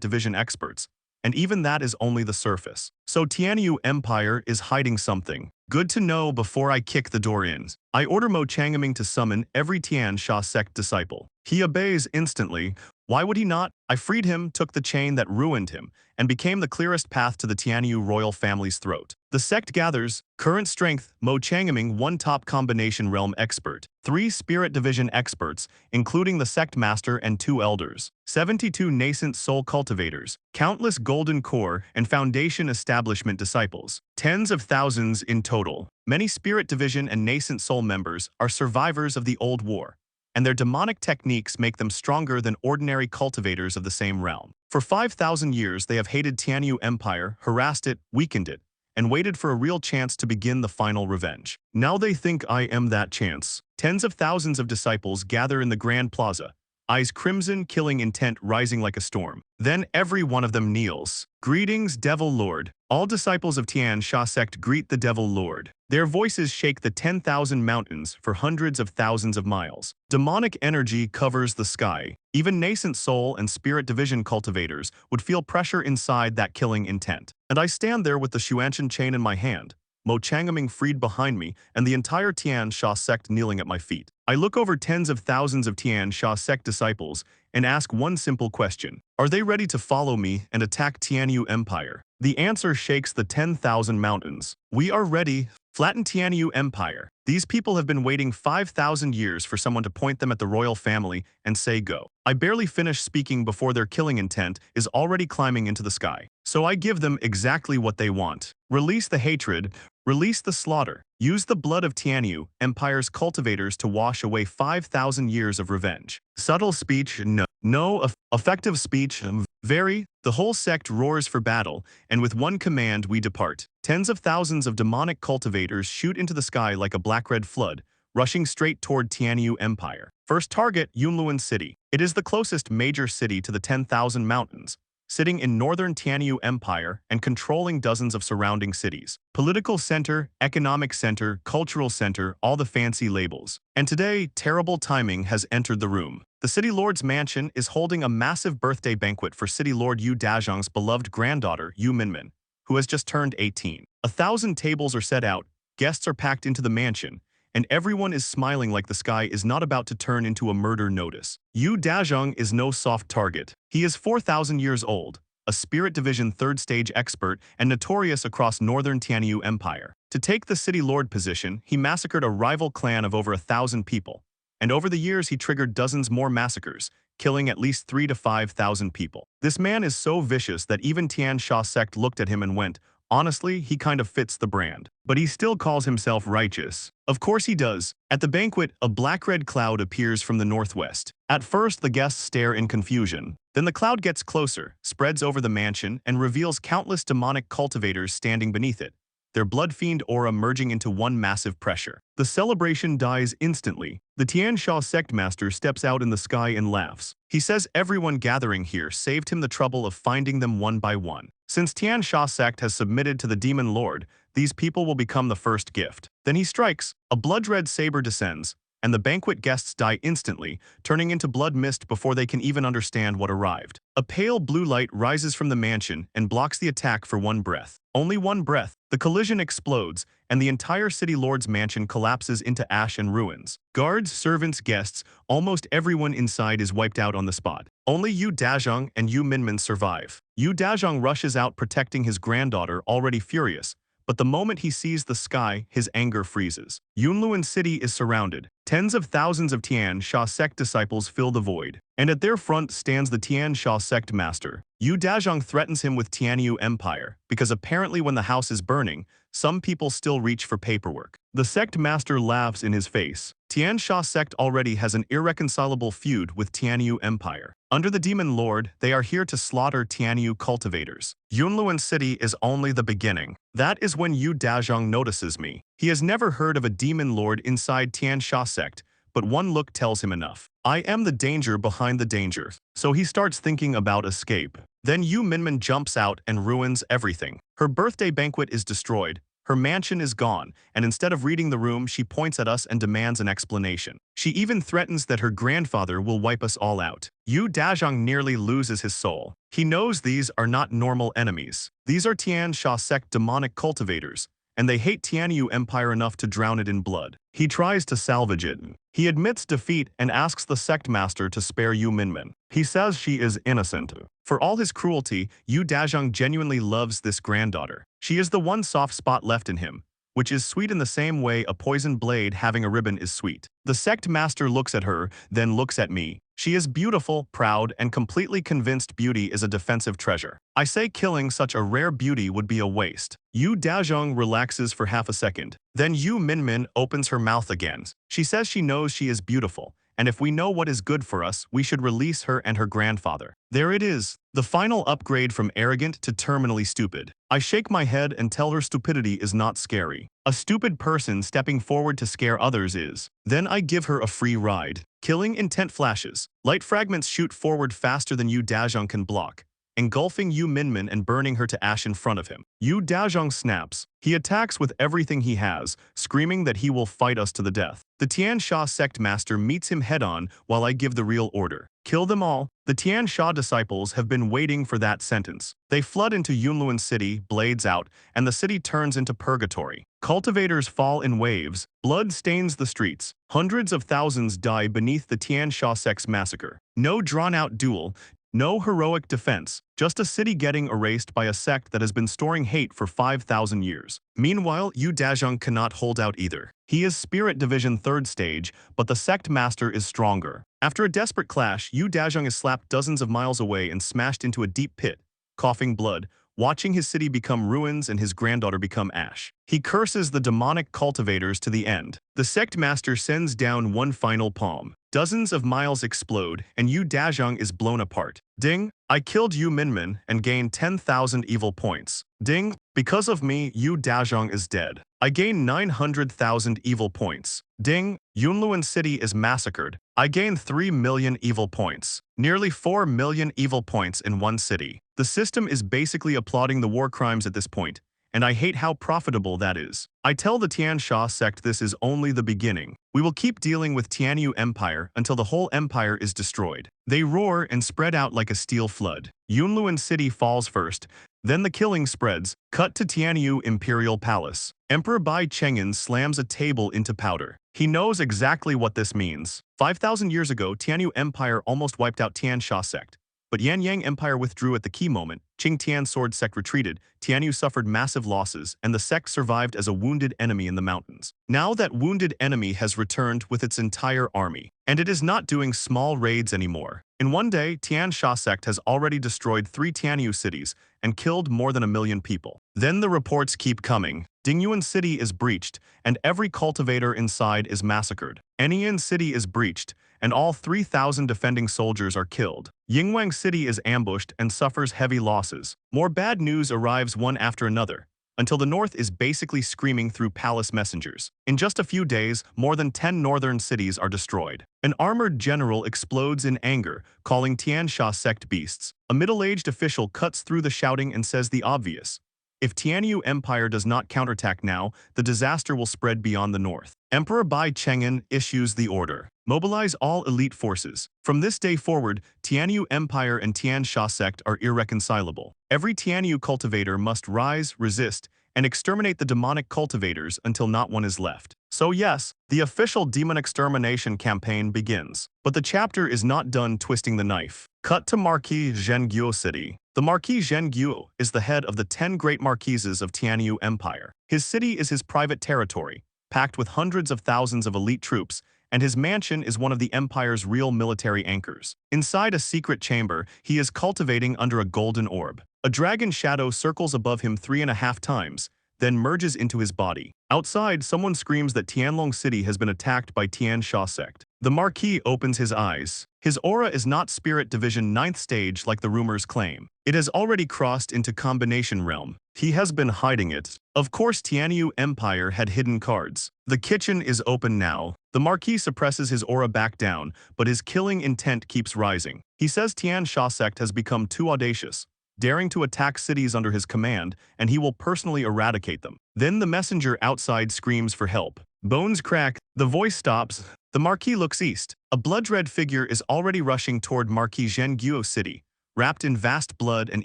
division experts, and even that is only the surface. So Tianyu Empire is hiding something. Good to know before I kick the door in. I order Mo Changaming to summon every Tian Sha sect disciple. He obeys instantly. Why would he not? I freed him, took the chain that ruined him, and became the clearest path to the Tianyu royal family's throat. The sect gathers, current strength, Mo Changming, 1 top combination realm expert, 3 spirit division experts, including the sect master and 2 elders, 72 nascent soul cultivators, countless golden core and foundation establishment disciples, tens of thousands in total. Many spirit division and nascent soul members are survivors of the old war, and their demonic techniques make them stronger than ordinary cultivators of the same realm. For 5,000 years they have hated Tianyu Empire, harassed it, weakened it, and waited for a real chance to begin the final revenge. Now they think I am that chance. Tens of thousands of disciples gather in the Grand Plaza, eyes crimson, killing intent rising like a storm. Then every one of them kneels. Greetings, Devil Lord. All disciples of Tian Sha sect greet the Devil Lord. Their voices shake the 10,000 mountains for hundreds of thousands of miles. Demonic energy covers the sky. Even nascent soul and spirit division cultivators would feel pressure inside that killing intent. And I stand there with the Xuanchen chain in my hand, Mo Changming freed behind me, and the entire Tian Sha sect kneeling at my feet. I look over tens of thousands of Tian Sha sect disciples and ask one simple question. Are they ready to follow me and attack Tianyu Empire? The answer shakes the 10,000 mountains. We are ready. Flatten Tianyu Empire. These people have been waiting 5,000 years for someone to point them at the royal family and say go. I barely finish speaking before their killing intent is already climbing into the sky. So I give them exactly what they want. Release the hatred, release the slaughter. Use the blood of Tianyu Empire's cultivators to wash away 5,000 years of revenge. Subtle speech, no. No effective speech, very. The whole sect roars for battle, and with one command we depart. Tens of thousands of demonic cultivators shoot into the sky like a black-red flood, rushing straight toward Tianyu Empire. First target, Yunluan City. It is the closest major city to the 10,000 mountains, sitting in northern Tianyu Empire and controlling dozens of surrounding cities. Political center, economic center, cultural center, all the fancy labels. And today, terrible timing has entered the room. The City Lord's mansion is holding a massive birthday banquet for City Lord Yu Dazhong's beloved granddaughter, Yu Minmin, who has just turned 18. 1,000 tables are set out, guests are packed into the mansion, and everyone is smiling like the sky is not about to turn into a murder notice. Yu Dazhong is no soft target. He is 4,000 years old, a Spirit Division 3rd stage expert and notorious across northern Tianyu Empire. To take the City Lord position, he massacred a rival clan of over 1,000 people, and over the years he triggered dozens more massacres, killing at least 3,000 to 5,000 people. This man is so vicious that even Tian Sha sect looked at him and went, honestly, he kind of fits the brand. But he still calls himself righteous. Of course he does. At the banquet, a black-red cloud appears from the northwest. At first, the guests stare in confusion. Then the cloud gets closer, spreads over the mansion, and reveals countless demonic cultivators standing beneath it, their blood fiend aura merging into one massive pressure. The celebration dies instantly. The Tian Sha sect master steps out in the sky and laughs. He says everyone gathering here saved him the trouble of finding them one by one. Since Tian Sha sect has submitted to the demon lord, these people will become the first gift. Then he strikes, a blood-red saber descends, and the banquet guests die instantly, turning into blood mist before they can even understand what arrived. A pale blue light rises from the mansion and blocks the attack for one breath. Only one breath. The collision explodes, and the entire City Lord's mansion collapses into ash and ruins. Guards, servants, guests, almost everyone inside is wiped out on the spot. Only Yu Dazhong and Yu Minmin survive. Yu Dazhong rushes out protecting his granddaughter, already furious, but the moment he sees the sky, his anger freezes. Yunluan City is surrounded. Tens of thousands of Tian Sha sect disciples fill the void, and at their front stands the Tian Sha sect master. Yu Dazhong threatens him with Tianyu Empire, because apparently when the house is burning, some people still reach for paperwork. The sect master laughs in his face. Tian Sha sect already has an irreconcilable feud with Tianyu Empire. Under the demon lord, they are here to slaughter Tianyu cultivators. Yunluan City is only the beginning. That is when Yu Dazhong notices me. He has never heard of a demon lord inside Tian Sha sect, but one look tells him enough. I am the danger behind the danger. So he starts thinking about escape. Then Yu Minmin jumps out and ruins everything. Her birthday banquet is destroyed, her mansion is gone, and instead of reading the room, she points at us and demands an explanation. She even threatens that her grandfather will wipe us all out. Yu Dazhong nearly loses his soul. He knows these are not normal enemies. These are Tian Sha sect demonic cultivators, and they hate Tianyu Empire enough to drown it in blood. He tries to salvage it. He admits defeat and asks the sect master to spare Yu Minmin. He says she is innocent. For all his cruelty, Yu Dazhong genuinely loves this granddaughter. She is the one soft spot left in him, which is sweet in the same way a poisoned blade having a ribbon is sweet. The sect master looks at her, then looks at me. She is beautiful, proud, and completely convinced beauty is a defensive treasure. I say killing such a rare beauty would be a waste. Yu Dazhong relaxes for half a second. Then Yu Minmin opens her mouth again. She says she knows she is beautiful, and if we know what is good for us, we should release her and her grandfather. There it is, the final upgrade from arrogant to terminally stupid. I shake my head and tell her stupidity is not scary. A stupid person stepping forward to scare others is. Then I give her a free ride. Killing intent flashes. Light fragments shoot forward faster than Yu Dazhong can block, engulfing Yu Minmin and burning her to ash in front of him. Yu Dazhong snaps. He attacks with everything he has, screaming that he will fight us to the death. The Tian Sha sect master meets him head-on while I give the real order. Kill them all. The Tian Sha disciples have been waiting for that sentence. They flood into Yunluan City, blades out, and the city turns into purgatory. Cultivators fall in waves. Blood stains the streets. Hundreds of thousands die beneath the Tian Sha sect's massacre. No drawn-out duel. No heroic defense, just a city getting erased by a sect that has been storing hate for 5,000 years. Meanwhile, Yu Dazhong cannot hold out either. He is Spirit Division 3rd stage, but the sect master is stronger. After a desperate clash, Yu Dazhong is slapped dozens of miles away and smashed into a deep pit, coughing blood, watching his city become ruins and his granddaughter become ash. He curses the demonic cultivators to the end. The sect master sends down one final palm. Dozens of miles explode, and Yu Dazhong is blown apart. Ding! I killed Yu Minmin and gained 10,000 evil points. Ding! Because of me, Yu Dazhong is dead. I gain 900,000 evil points. Ding! Yunluan City is massacred. I gain 3 million evil points. Nearly 4 million evil points in one city. The system is basically applauding the war crimes at this point, and I hate how profitable that is. I tell the Tian Sha sect this is only the beginning. We will keep dealing with Tianyu Empire until the whole empire is destroyed. They roar and spread out like a steel flood. Yunluan City falls first, then the killing spreads. Cut to Tianyu Imperial Palace. Emperor Bai Cheng'an slams a table into powder. He knows exactly what this means. 5,000 years ago, Tianyu Empire almost wiped out Tian Sha sect. But Yan Yang Empire withdrew at the key moment, Qing Tian Sword sect retreated, Tianyu suffered massive losses, and the sect survived as a wounded enemy in the mountains. Now that wounded enemy has returned with its entire army, and it is not doing small raids anymore. In one day, Tian Sha sect has already destroyed 3 Tianyu cities and killed more than 1 million people. Then the reports keep coming. Dingyuan City is breached, and every cultivator inside is massacred. Enian City is breached, and all 3,000 defending soldiers are killed. Yingwang City is ambushed and suffers heavy losses. More bad news arrives one after another, until the north is basically screaming through palace messengers. In just a few days, more than 10 northern cities are destroyed. An armored general explodes in anger, calling Tian Sha sect beasts. A middle-aged official cuts through the shouting and says the obvious. If Tianyu Empire does not counterattack now, the disaster will spread beyond the north. Emperor Bai Cheng'an issues the order. Mobilize all elite forces. From this day forward, Tianyu Empire and Tian Sha sect are irreconcilable. Every Tianyu cultivator must rise, resist, and exterminate the demonic cultivators until not one is left. So yes, the official demon extermination campaign begins. But the chapter is not done twisting the knife. Cut to Marquis Zhengyuo City. The Marquis Zhengyuo is the head of the 10 great marquises of Tianyu Empire. His city is his private territory, packed with hundreds of thousands of elite troops, and his mansion is one of the empire's real military anchors. Inside a secret chamber, he is cultivating under a golden orb. A dragon shadow circles above him 3.5 times, then merges into his body. Outside, someone screams that Tianlong City has been attacked by Tian Sha sect. The Marquis opens his eyes. His aura is not Spirit Division 9th stage like the rumors claim. It has already crossed into Combination Realm. He has been hiding it. Of course, Tianyu Empire had hidden cards. The kitchen is open now. The Marquis suppresses his aura back down, but his killing intent keeps rising. He says Tian Sha sect has become too audacious, daring to attack cities under his command, and he will personally eradicate them. Then the messenger outside screams for help. Bones crack. The voice stops. The Marquis looks east. A blood-red figure is already rushing toward Marquis Zhengyuo City, wrapped in vast blood and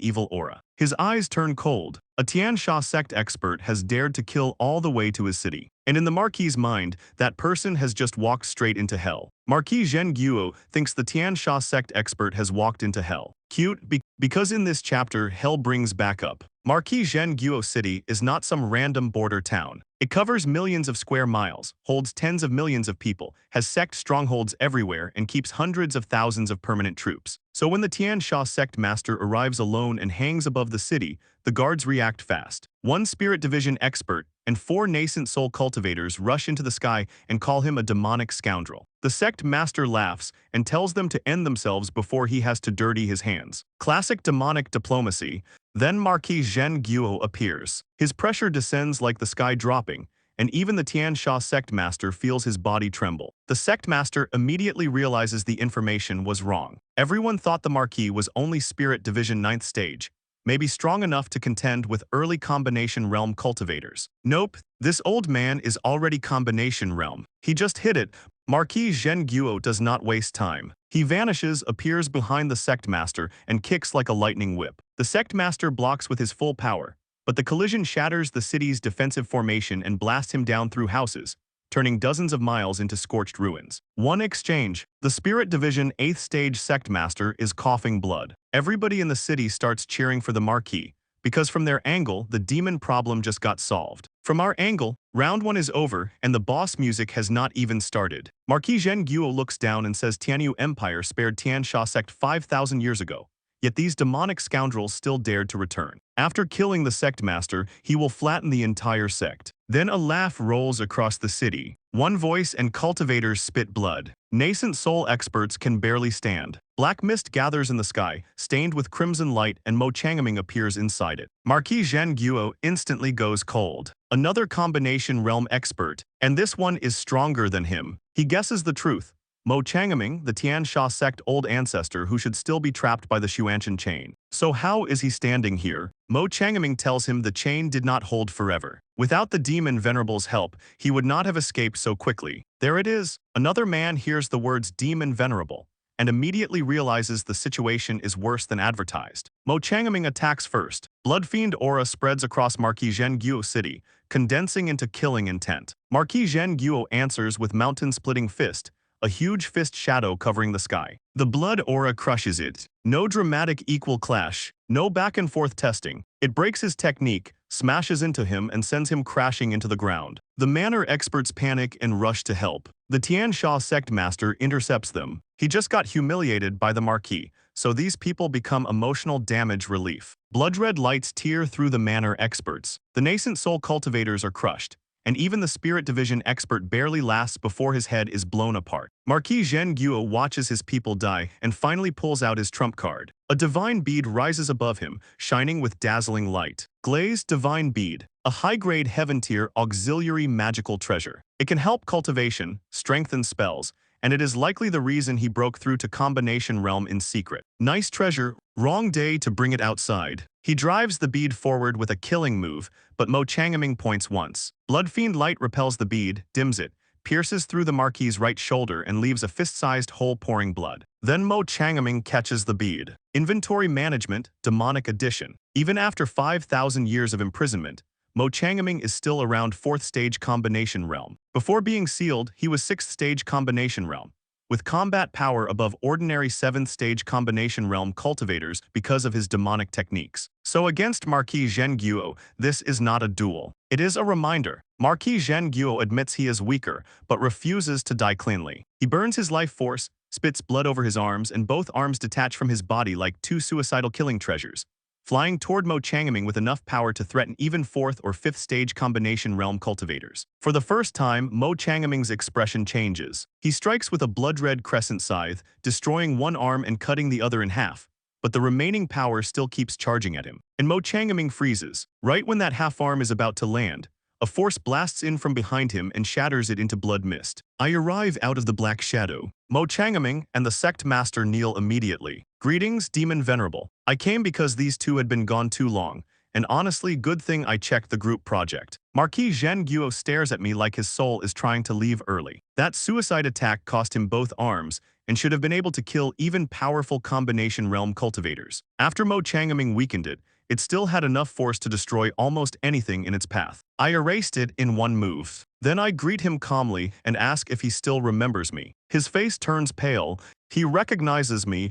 evil aura. His eyes turn cold. A Tian Sha sect expert has dared to kill all the way to his city. And in the Marquis's mind, that person has just walked straight into hell. Marquis Zhen Guo thinks the Tian Sha sect expert has walked into hell. Cute, because in this chapter, hell brings back up. Marquis Zhen Guo City is not some random border town. It covers millions of square miles, holds tens of millions of people, has sect strongholds everywhere, and keeps hundreds of thousands of permanent troops. So when the Tian Sha sect master arrives alone and hangs above the city, the guards react fast. One spirit division expert and 4 nascent soul cultivators rush into the sky and call him a demonic scoundrel. The sect master laughs and tells them to end themselves before he has to dirty his hands. Classic demonic diplomacy. Then Marquis Zhen Guo appears. His pressure descends like the sky dropping, and even the Tian Sha sect master feels his body tremble. The sect master immediately realizes the information was wrong. Everyone thought the Marquis was only Spirit Division 9th stage, maybe strong enough to contend with early combination realm cultivators. Nope, this old man is already combination realm. He just hit it. Marquis Zhen Guo does not waste time. He vanishes, appears behind the sect master, and kicks like a lightning whip. The sect master blocks with his full power, but the collision shatters the city's defensive formation and blasts him down through houses, turning dozens of miles into scorched ruins. One exchange. The Spirit Division 8th stage sect master is coughing blood. Everybody in the city starts cheering for the Marquis, because from their angle, the demon problem just got solved. From our angle, round 1 is over, and the boss music has not even started. Marquis Zhen Guo looks down and says Tianyu Empire spared Tian Sha sect 5,000 years ago, yet these demonic scoundrels still dared to return. After killing the sect master, he will flatten the entire sect. Then a laugh rolls across the city. One voice and cultivators spit blood. Nascent soul experts can barely stand. Black mist gathers in the sky, stained with crimson light, and Mo Changming appears inside it. Marquis Zhen Guo instantly goes cold. Another combination realm expert, and this one is stronger than him. He guesses the truth. Mo Changming, the Tian Sha sect old ancestor who should still be trapped by the Xuanchen chain. So how is he standing here? Mo Changming tells him the chain did not hold forever. Without the demon venerable's help, he would not have escaped so quickly. There it is. Another man hears the words demon venerable and immediately realizes the situation is worse than advertised. Mo Changming attacks first. Bloodfiend aura spreads across Marquis Zhen Guo City, condensing into killing intent. Marquis Zhen Guo answers with mountain-splitting fist, a huge fist shadow covering the sky. The blood aura crushes it. No dramatic equal clash, no back-and-forth testing. It breaks his technique, smashes into him, and sends him crashing into the ground. The manor experts panic and rush to help. The Tian Sha sect master intercepts them. He just got humiliated by the Marquis, so these people become emotional damage relief. Blood-red lights tear through the manor experts. The nascent soul cultivators are crushed, and even the Spirit Division expert barely lasts before his head is blown apart. Marquis Zhen Guo watches his people die and finally pulls out his trump card. A divine bead rises above him, shining with dazzling light. Glazed divine bead, a high-grade heaven-tier auxiliary magical treasure. It can help cultivation, strengthen spells, and it is likely the reason he broke through to combination realm in secret. Nice treasure, wrong day to bring it outside. He drives the bead forward with a killing move, but Mo Changming points once. Bloodfiend light repels the bead, dims it, pierces through the Marquis's right shoulder and leaves a fist-sized hole pouring blood. Then Mo Changming catches the bead. Inventory management, demonic addition. Even after 5,000 years of imprisonment, Mo Changming is still around 4th stage combination realm. Before being sealed, he was 6th stage combination realm, with combat power above ordinary 7th stage combination realm cultivators because of his demonic techniques. So against Marquis Zhen Guo, this is not a duel. It is a reminder. Marquis Zhen Guo admits he is weaker, but refuses to die cleanly. He burns his life force, spits blood over his arms, and both arms detach from his body like 2 suicidal killing treasures, flying toward Mo Changming with enough power to threaten even 4th or 5th stage combination realm cultivators. For the first time, Mo Changming's expression changes. He strikes with a blood-red crescent scythe, destroying one arm and cutting the other in half, but the remaining power still keeps charging at him. And Mo Changming freezes. Right when that half arm is about to land, a force blasts in from behind him and shatters it into blood mist. I arrive out of the black shadow. Mo Changming and the sect master kneel immediately. Greetings, Demon Venerable. I came because these two had been gone too long, and honestly, good thing I checked the group project. Marquis Zhen Guo stares at me like his soul is trying to leave early. That suicide attack cost him both arms and should have been able to kill even powerful combination realm cultivators. After Mo Changming weakened it, it still had enough force to destroy almost anything in its path. I erased it in one move. Then I greet him calmly and ask if he still remembers me. His face turns pale. He recognizes me,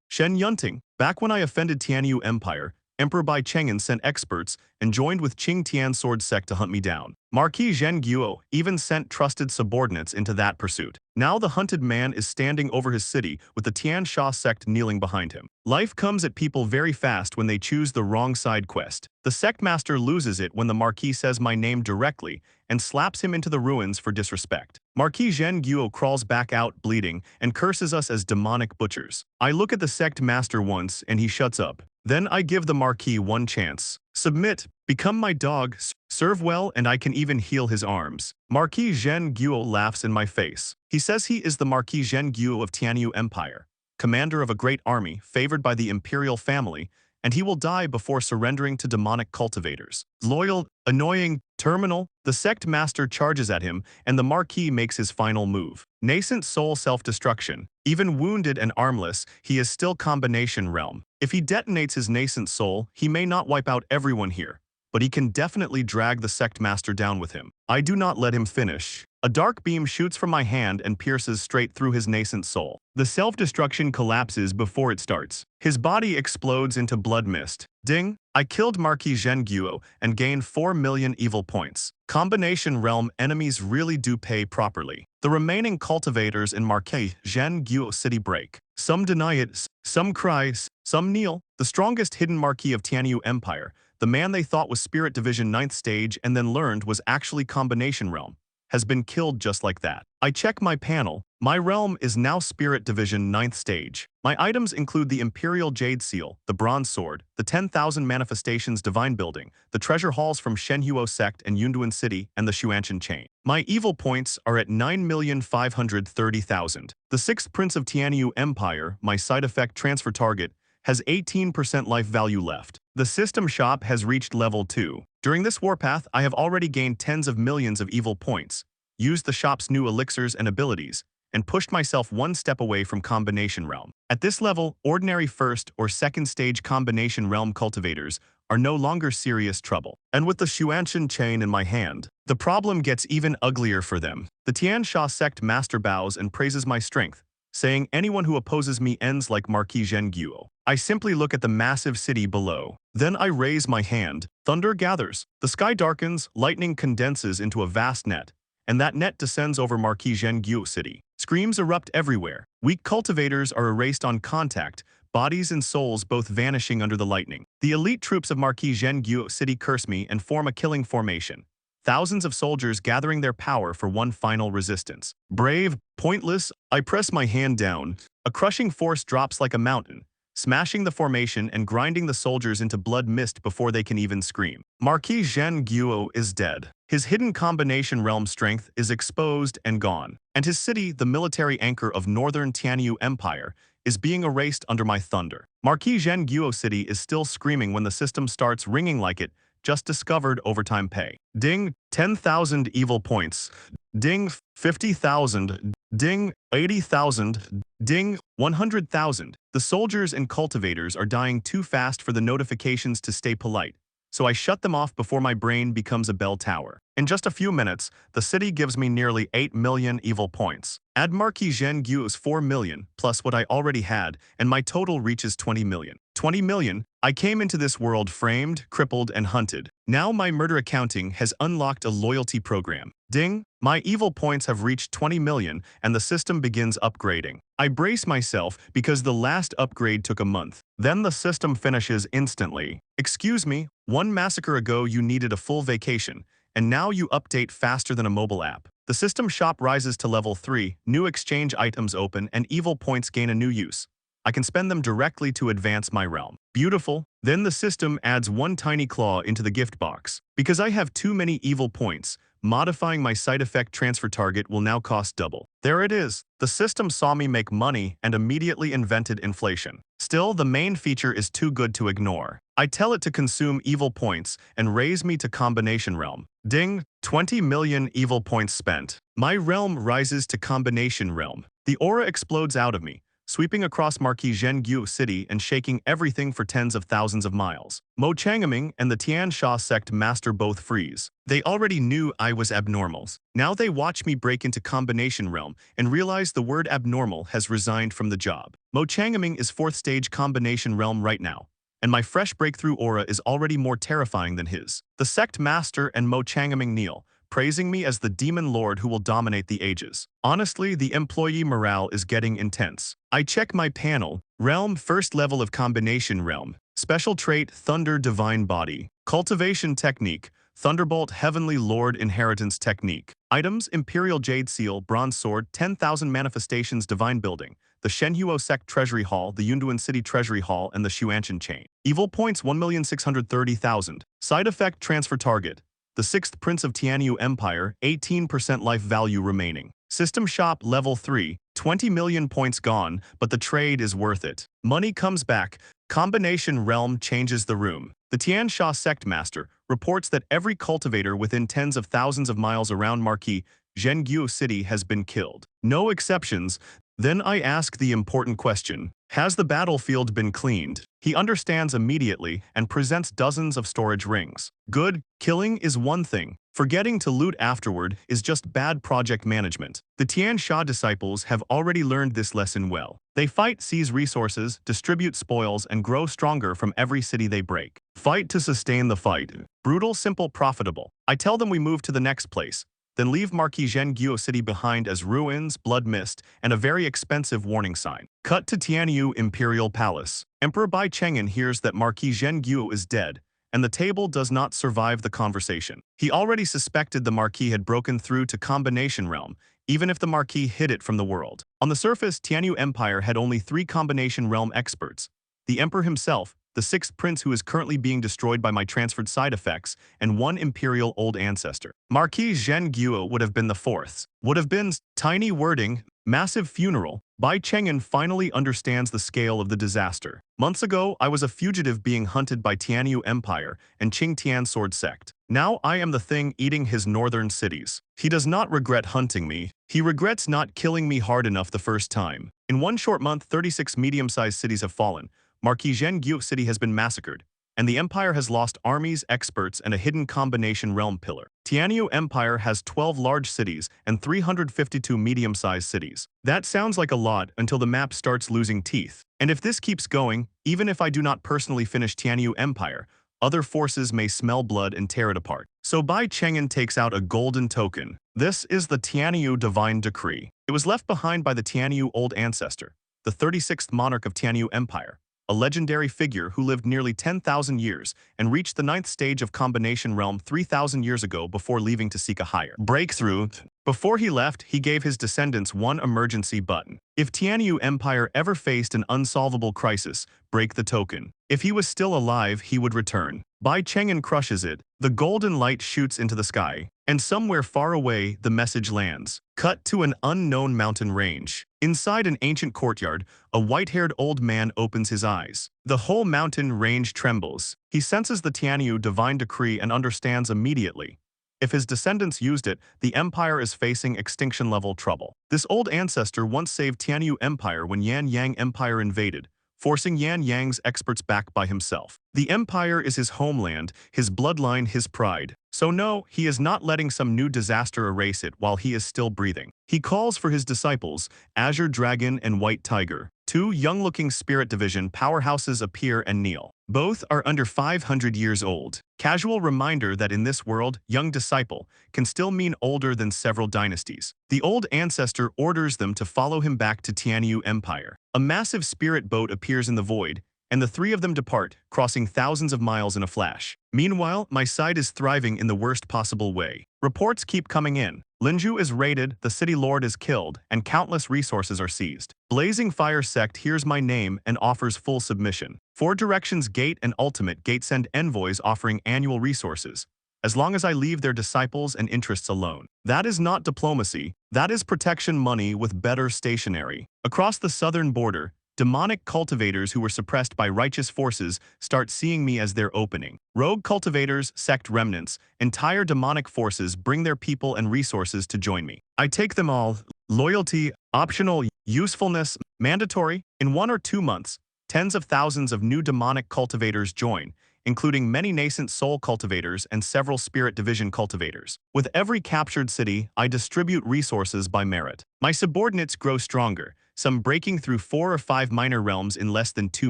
Shen Yunting. Back when I offended Tianyu Empire, Emperor Bai Cheng'an sent experts and joined with Qing Tian sword sect to hunt me down. Marquis Zhen Guo even sent trusted subordinates into that pursuit. Now the hunted man is standing over his city with the Tian Sha sect kneeling behind him. Life comes at people very fast when they choose the wrong side quest. The sect master loses it when the Marquis says my name directly and slaps him into the ruins for disrespect. Marquis Zhen Guo crawls back out bleeding and curses us as demonic butchers. I look at the sect master once and he shuts up. Then I give the Marquis one chance. Submit, become my dog, serve well, and I can even heal his arms. Marquis Zhen Guo laughs in my face. He says he is the Marquis Zhen Guo of Tianyu Empire, commander of a great army favored by the imperial family, and he will die before surrendering to demonic cultivators. Loyal, annoying, terminal, the sect master charges at him, and the Marquis makes his final move. Nascent soul self-destruction. Even wounded and armless, he is still combination realm. If he detonates his nascent soul, he may not wipe out everyone here, but he can definitely drag the sect master down with him. I do not let him finish. A dark beam shoots from my hand and pierces straight through his nascent soul. The self-destruction collapses before it starts. His body explodes into blood mist. Ding! I killed Marquis Zhen Guo and gained 4 million evil points. Combination realm enemies really do pay properly. The remaining cultivators in Marquis Zhen Guo city break. Some deny it, some cry, some kneel. The strongest hidden Marquis of Tianyu Empire, the man they thought was Spirit Division 9th stage and then learned was actually Combination Realm, has been killed just like that. I check my panel. My realm is now Spirit Division 9th stage. My items include the Imperial Jade Seal, the Bronze Sword, the 10,000 Manifestations Divine Building, the treasure halls from Shenhuo Sect and Yunduan City, and the Xuanchen Chain. My evil points are at 9,530,000. The 6th Prince of Tianyu Empire, my side effect transfer target, has 18% life value left. The system shop has reached level 2. During this warpath, I have already gained tens of millions of evil points, used the shop's new elixirs and abilities, and pushed myself one step away from Combination Realm. At this level, ordinary first or second stage Combination Realm cultivators are no longer serious trouble. And with the Xuanchen Chain in my hand, the problem gets even uglier for them. The Tian Sha sect master bows and praises my strength, saying anyone who opposes me ends like Marquis Zhen Guo. I simply look at the massive city below. Then I raise my hand. Thunder gathers. The sky darkens, lightning condenses into a vast net, and that net descends over Marquis Zhen Guo city. Screams erupt everywhere. Weak cultivators are erased on contact, bodies and souls both vanishing under the lightning. The elite troops of Marquis Zhen Guo city curse me and form a killing formation. Thousands of soldiers gathering their power for one final resistance. Brave, pointless, I press my hand down. A crushing force drops like a mountain, smashing the formation and grinding the soldiers into blood mist before they can even scream. Marquis Zhen Guo is dead. His hidden combination realm strength is exposed and gone, and his city, the military anchor of northern Tianyu Empire, is being erased under my thunder. Marquis Zhen Guo city is still screaming when the system starts ringing like it just discovered overtime pay. Ding, 10,000 evil points. Ding, 50,000. Ding, 80,000. Ding, 100,000. The soldiers and cultivators are dying too fast for the notifications to stay polite, so I shut them off before my brain becomes a bell tower. In just a few minutes, the city gives me nearly 8 million evil points. Add Marquis Zhen Guo's 4 million, plus what I already had, and my total reaches 20 million. 20 million? I came into this world framed, crippled, and hunted. Now my murder accounting has unlocked a loyalty program. Ding! My evil points have reached 20 million, and the system begins upgrading. I brace myself because the last upgrade took a month. Then the system finishes instantly. Excuse me, one massacre ago you needed a full vacation, and now you update faster than a mobile app. The system shop rises to level 3, new exchange items open, and evil points gain a new use. I can spend them directly to advance my realm. Beautiful. Then the system adds one tiny claw into the gift box. Because I have too many evil points, modifying my side effect transfer target will now cost double. There it is. The system saw me make money and immediately invented inflation. Still, the main feature is too good to ignore. I tell it to consume evil points and raise me to combination realm. Ding, 20 million evil points spent. My realm rises to combination realm. The aura explodes out of me, sweeping across Marquis Zhengyu City and shaking everything for tens of thousands of miles. Mo Changming and the Tian Sha sect master both freeze. They already knew I was abnormal. Now they watch me break into combination realm and realize the word abnormal has resigned from the job. Mo Changming is 4th stage combination realm right now, and my fresh breakthrough aura is already more terrifying than his. The sect master and Mo Changming kneel, praising me as the demon lord who will dominate the ages. Honestly, the employee morale is getting intense. I check my panel, realm 1st level of combination realm, special trait Thunder Divine Body, Cultivation Technique, Thunderbolt Heavenly Lord Inheritance Technique. Items Imperial Jade Seal, Bronze Sword, 10,000 Manifestations Divine Building, the Shenhuo Sect Treasury Hall, the Yunduan City Treasury Hall, and the Xuanchen Chain. Evil points 1,630,000. Side effect Transfer Target. The 6th Prince of Tianyu Empire, 18% life value remaining. System Shop Level 3, 20 million points gone, but the trade is worth it. Money comes back. Combination Realm changes the room. The Tian Sha Sect Master reports that every cultivator within tens of thousands of miles around Marquis Zhengyu City has been killed. No exceptions. Then I ask the important question. Has the battlefield been cleaned? He understands immediately and presents dozens of storage rings. Good, killing is one thing. Forgetting to loot afterward is just bad project management. The Tian Sha disciples have already learned this lesson well. They fight, seize resources, distribute spoils, and grow stronger from every city they break. Fight to sustain the fight. Brutal, simple, profitable. I tell them we move to the next place, then leave Marquis Zhengyu City behind as ruins, blood mist, and a very expensive warning sign. Cut to Tianyu Imperial Palace. Emperor Bai Cheng'an hears that Marquis Zhengyu is dead, and the table does not survive the conversation. He already suspected the Marquis had broken through to Combination Realm, even if the Marquis hid it from the world. On the surface, Tianyu Empire had only 3 Combination Realm experts: the Emperor himself, the 6th Prince who is currently being destroyed by my transferred side effects, and 1 Imperial Old Ancestor. Marquis Zhengyu would have been the 4th. Would have been tiny wording, massive funeral. Bai Cheng'an finally understands the scale of the disaster. Months ago, I was a fugitive being hunted by Tianyu Empire and Qing Tian Sword Sect. Now I am the thing eating his northern cities. He does not regret hunting me. He regrets not killing me hard enough the first time. In 1 short month, 36 medium-sized cities have fallen. Marquis Zhengyu City has been massacred, and the Empire has lost armies, experts, and a hidden combination realm pillar. Tianyu Empire has 12 large cities and 352 medium-sized cities. That sounds like a lot until the map starts losing teeth. And if this keeps going, even if I do not personally finish Tianyu Empire, other forces may smell blood and tear it apart. So Bai Cheng'an takes out a golden token. This is the Tianyu Divine Decree. It was left behind by the Tianyu Old Ancestor, the 36th monarch of Tianyu Empire, a legendary figure who lived nearly 10,000 years and reached the 9th stage of Combination Realm 3,000 years ago before leaving to seek a higher breakthrough. Before he left, he gave his descendants one emergency button. If Tianyu Empire ever faced an unsolvable crisis, break the token. If he was still alive, he would return. Bai Cheng'an crushes it. The golden light shoots into the sky, and somewhere far away, the message lands. Cut to an unknown mountain range. Inside an ancient courtyard, a white-haired old man opens his eyes. The whole mountain range trembles. He senses the Tianyu Divine Decree and understands immediately. If his descendants used it, the empire is facing extinction-level trouble. This old ancestor once saved Tianyu Empire when Yan Yang Empire invaded, forcing Yan Yang's experts back by himself. The empire is his homeland, his bloodline, his pride. So no, he is not letting some new disaster erase it while he is still breathing. He calls for his disciples, Azure Dragon and White Tiger. 2 young-looking spirit division powerhouses appear and kneel. Both are under 500 years old. Casual reminder that in this world, young disciple can still mean older than several dynasties. The old ancestor orders them to follow him back to Tianyu Empire. A massive spirit boat appears in the void, and the 3 of them depart, crossing thousands of miles in a flash. Meanwhile, my side is thriving in the worst possible way. Reports keep coming in. Linju is raided, the city lord is killed, and countless resources are seized. Blazing Fire Sect hears my name and offers full submission. 4 Directions Gate and Ultimate Gate send envoys offering annual resources, as long as I leave their disciples and interests alone. That is not diplomacy, that is protection money with better stationery. Across the southern border, demonic cultivators who were suppressed by righteous forces start seeing me as their opening. Rogue cultivators, sect remnants, entire demonic forces bring their people and resources to join me. I take them all. Loyalty, optional, usefulness, mandatory. In 1 or 2 months, tens of thousands of new demonic cultivators join, including many nascent soul cultivators and several spirit division cultivators. With every captured city, I distribute resources by merit. My subordinates grow stronger, some breaking through 4 or 5 minor realms in less than 2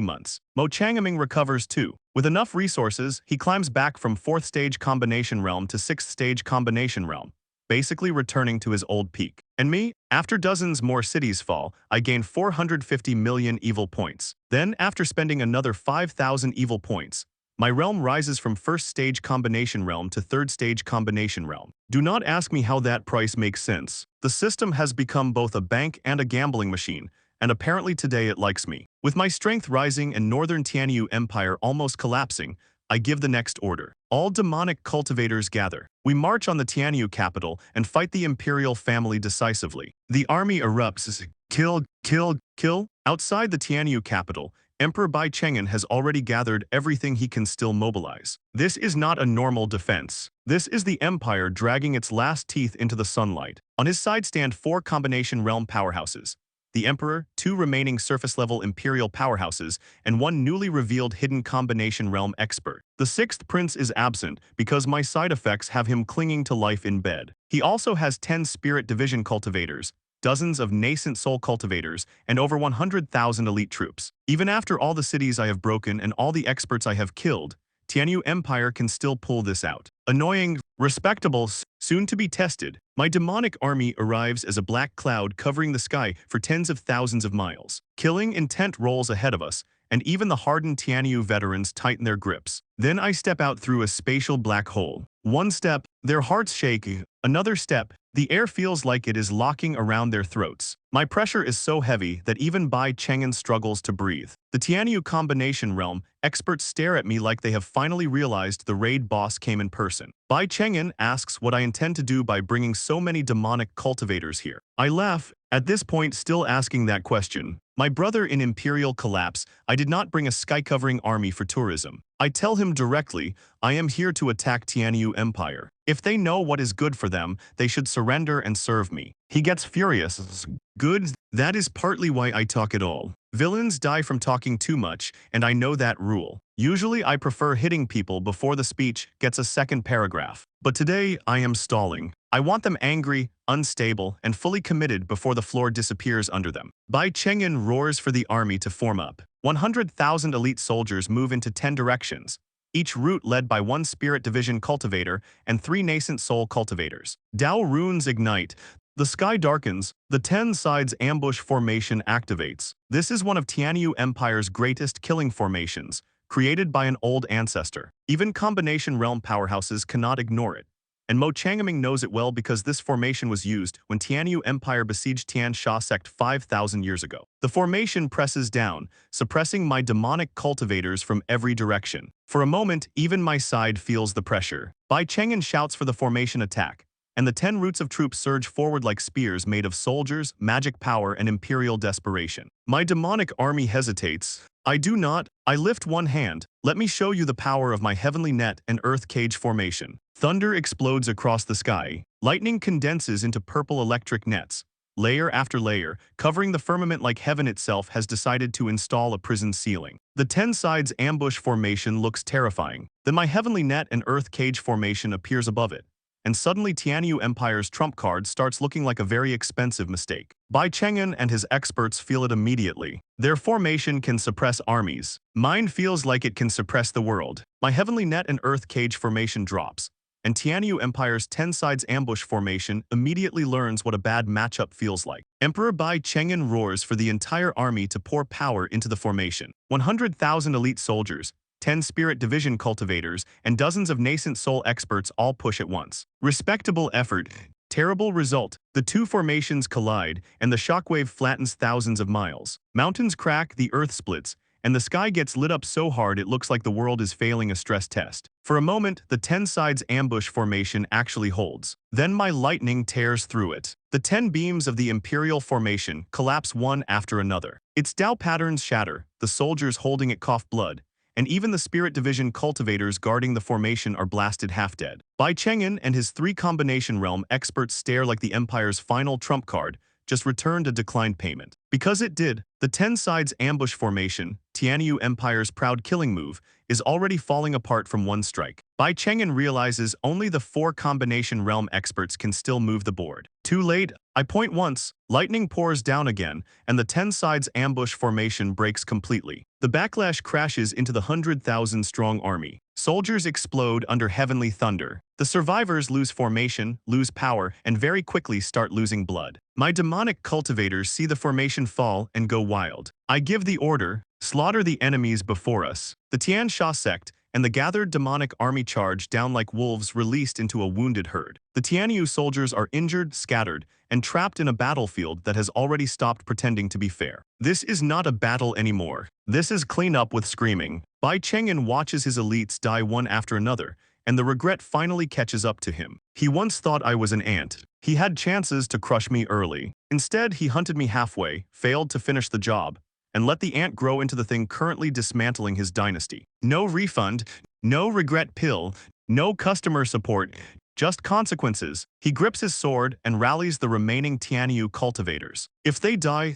months. Mo Changaming recovers too. With enough resources, he climbs back from 4th stage combination realm to 6th stage combination realm, basically returning to his old peak. And me, after dozens more cities fall, I gain 450 million evil points. Then, after spending another 5,000 evil points, my realm rises from 1st stage combination realm to 3rd stage combination realm. Do not ask me how that price makes sense. The system has become both a bank and a gambling machine, and apparently today it likes me. With my strength rising and Northern Tianyu Empire almost collapsing, I give the next order. All demonic cultivators gather. We march on the Tianyu capital and fight the imperial family decisively. The army erupts. Kill, kill, kill. Outside the Tianyu capital, Emperor Bai Cheng'an has already gathered everything he can still mobilize. This is not a normal defense. This is the empire dragging its last teeth into the sunlight. On his side stand 4 combination realm powerhouses: the Emperor, 2 remaining surface-level Imperial powerhouses, and 1 newly revealed hidden combination realm expert. The 6th prince is absent because my side effects have him clinging to life in bed. He also has 10 spirit division cultivators, dozens of nascent soul cultivators, and over 100,000 elite troops. Even after all the cities I have broken and all the experts I have killed, Tianyu Empire can still pull this out. Annoying, respectable, soon to be tested. My demonic army arrives as a black cloud covering the sky for tens of thousands of miles. Killing intent rolls ahead of us, and even the hardened Tianyu veterans tighten their grips. Then I step out through a spatial black hole. One step, their hearts shake. Another step, the air feels like it is locking around their throats. My pressure is so heavy that even Bai Cheng'an struggles to breathe. The Tianyu combination realm experts stare at me like they have finally realized the raid boss came in person. Bai Cheng'an asks what I intend to do by bringing so many demonic cultivators here. I laugh, at this point still asking that question. My brother in Imperial collapse, I did not bring a sky-covering army for tourism. I tell him directly, I am here to attack Tianyu Empire. If they know what is good for them, they should surrender and serve me. He gets furious. Good, that is partly why I talk at all. Villains die from talking too much, and I know that rule. Usually I prefer hitting people before the speech gets a second paragraph. But today, I am stalling. I want them angry, unstable, and fully committed before the floor disappears under them. Bai Cheng'an roars for the army to form up. 100,000 elite soldiers move into 10 directions, each route led by 1 spirit division cultivator and 3 nascent soul cultivators. Dao runes ignite. The sky darkens. The 10 sides ambush formation activates. This is one of Tianyu Empire's greatest killing formations, created by an old ancestor. Even combination realm powerhouses cannot ignore it. And Mo Changaming knows it well because this formation was used when Tianyu Empire besieged Tian Sha sect 5,000 years ago. The formation presses down, suppressing my demonic cultivators from every direction. For a moment, even my side feels the pressure. Bai Cheng'an shouts for the formation attack, and the 10 roots of troops surge forward like spears made of soldiers, magic power, and imperial desperation. My demonic army hesitates. I do not. I lift one hand. Let me show you the power of my heavenly net and earth cage formation. Thunder explodes across the sky. Lightning condenses into purple electric nets. Layer after layer, covering the firmament like heaven itself has decided to install a prison ceiling. The 10 sides ambush formation looks terrifying. Then my heavenly net and earth cage formation appears above it. And suddenly Tianyu Empire's trump card starts looking like a very expensive mistake. Bai Cheng'an and his experts feel it immediately. Their formation can suppress armies. Mine feels like it can suppress the world. My heavenly net and earth cage formation drops, and Tianyu Empire's 10 sides ambush formation immediately learns what a bad matchup feels like. Emperor Bai Cheng'an roars for the entire army to pour power into the formation. 100,000 elite soldiers, 10 spirit division cultivators, and dozens of nascent soul experts all push at once. Respectable effort. Terrible result. The 2 formations collide, and the shockwave flattens thousands of miles. Mountains crack, the earth splits, and the sky gets lit up so hard it looks like the world is failing a stress test. For a moment, the 10 sides ambush formation actually holds. Then my lightning tears through it. The 10 beams of the Imperial formation collapse one after another. Its Dao patterns shatter, the soldiers holding it cough blood, and even the Spirit Division cultivators guarding the formation are blasted half-dead. Bai Cheng'an and his 3 combination realm experts stare like the Empire's final trump card, just returned a declined payment. Because it did, the 10 sides ambush formation, Tianyu Empire's proud killing move, is already falling apart from one strike. Bai Cheng'an realizes only the 4 combination realm experts can still move the board. Too late, I point once, lightning pours down again, and the 10 sides ambush formation breaks completely. The backlash crashes into the 100,000-strong army. Soldiers explode under heavenly thunder. The survivors lose formation, lose power, and very quickly start losing blood. My demonic cultivators see the formation fall and go wild. I give the order, slaughter the enemies before us. The Tian Sha sect and the gathered demonic army charge down like wolves released into a wounded herd. The Tianyu soldiers are injured, scattered, and trapped in a battlefield that has already stopped pretending to be fair. This is not a battle anymore. This is clean up with screaming. Bai Cheng'an watches his elites die one after another, and the regret finally catches up to him. He once thought I was an ant. He had chances to crush me early. Instead, he hunted me halfway, failed to finish the job, and let the ant grow into the thing currently dismantling his dynasty. No refund, no regret pill, no customer support, just consequences. He grips his sword and rallies the remaining Tianyu cultivators. If they die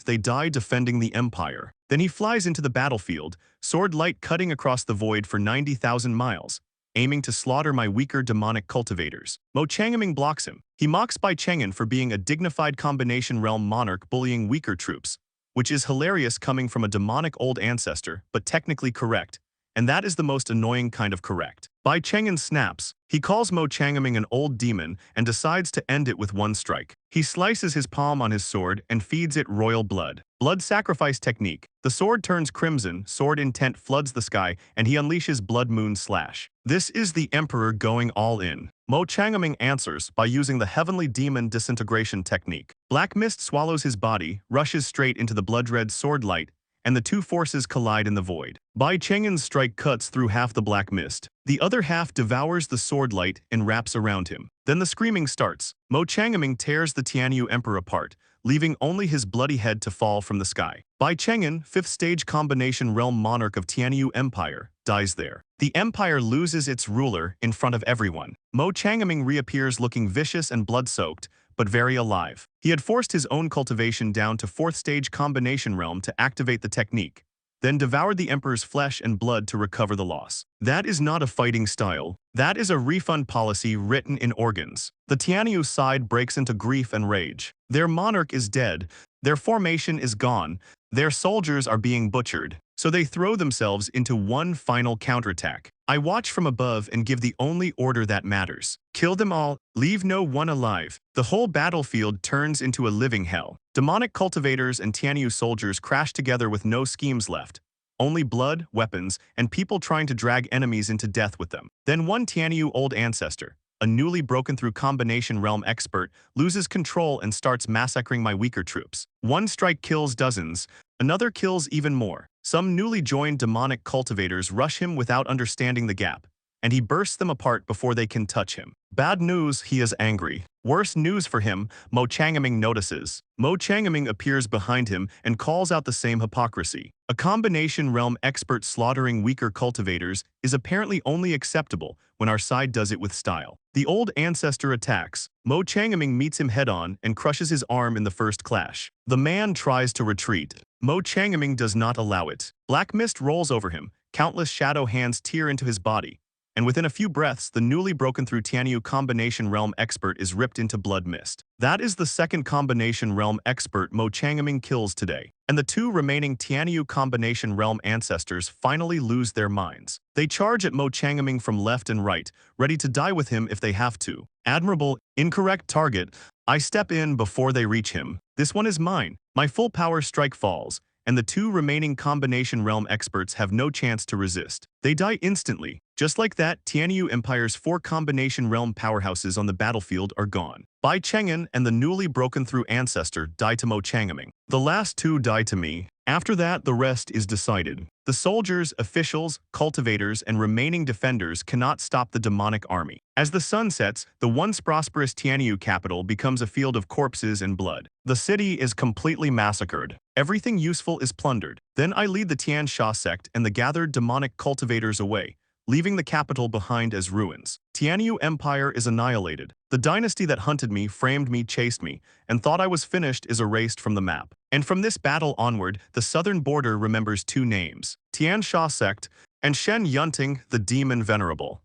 defending the empire. Then he flies into the battlefield, sword light cutting across the void for 90,000 miles, aiming to slaughter my weaker demonic cultivators. Mo Changming blocks him. He mocks Bai Cheng'an for being a dignified combination realm monarch bullying weaker troops, which is hilarious coming from a demonic old ancestor, but technically correct, and that is the most annoying kind of correct. Bai Cheng'an snaps. He calls Mo Changming an old demon and decides to end it with one strike. He slices his palm on his sword and feeds it royal blood. Blood sacrifice technique. The sword turns crimson, sword intent floods the sky, and he unleashes Blood Moon Slash. This is the Emperor going all in. Mo Changming answers by using the Heavenly Demon Disintegration technique. Black mist swallows his body, rushes straight into the blood-red sword light, and the two forces collide in the void. Bai Cheng'an's strike cuts through half the black mist. The other half devours the sword light and wraps around him. Then the screaming starts. Mo Changming tears the Tianyu Emperor apart, leaving only his bloody head to fall from the sky. Bai Cheng'an, 5th stage combination realm monarch of Tianyu Empire, dies there. The empire loses its ruler in front of everyone. Mo Changming reappears looking vicious and blood-soaked, but very alive. He had forced his own cultivation down to 4th stage combination realm to activate the technique, then devoured the emperor's flesh and blood to recover the loss. That is not a fighting style. That is a refund policy written in organs. The Tianyu side breaks into grief and rage. Their monarch is dead. Their formation is gone. Their soldiers are being butchered. So they throw themselves into one final counterattack. I watch from above and give the only order that matters. Kill them all, leave no one alive. The whole battlefield turns into a living hell. Demonic cultivators and Tianyu soldiers crash together with no schemes left. Only blood, weapons, and people trying to drag enemies into death with them. Then one Tianyu old ancestor, a newly broken through combination realm expert, loses control and starts massacring my weaker troops. One strike kills dozens, another kills even more. Some newly joined demonic cultivators rush him without understanding the gap, and he bursts them apart before they can touch him. Bad news, he is angry. Worse news for him, Mo Changming notices. Mo Changming appears behind him and calls out the same hypocrisy. A combination realm expert slaughtering weaker cultivators is apparently only acceptable when our side does it with style. The old ancestor attacks. Mo Changming meets him head-on and crushes his arm in the first clash. The man tries to retreat. Mo Changming does not allow it. Black mist rolls over him, countless shadow hands tear into his body, and within a few breaths, the newly broken through Tianyu combination realm expert is ripped into blood mist. That is the second combination realm expert Mo Changming kills today, and the two remaining Tianyu combination realm ancestors finally lose their minds. They charge at Mo Changming from left and right, ready to die with him if they have to. Admirable, incorrect target. I step in before they reach him. This one is mine. My full power strike falls, and the two remaining combination realm experts have no chance to resist. They die instantly. Just like that, Tianyu Empire's 4 combination realm powerhouses on the battlefield are gone. Bai Cheng'an and the newly broken through ancestor die to Mo Changming. The last two die to me. After that, the rest is decided. The soldiers, officials, cultivators, and remaining defenders cannot stop the demonic army. As the sun sets, the once prosperous Tianyu capital becomes a field of corpses and blood. The city is completely massacred. Everything useful is plundered. Then I lead the Tian Sha sect and the gathered demonic cultivators away, leaving the capital behind as ruins. Tianyu Empire is annihilated. The dynasty that hunted me, framed me, chased me, and thought I was finished is erased from the map. And from this battle onward, the southern border remembers two names, Tian Sha sect and Shen Yunting, the demon venerable.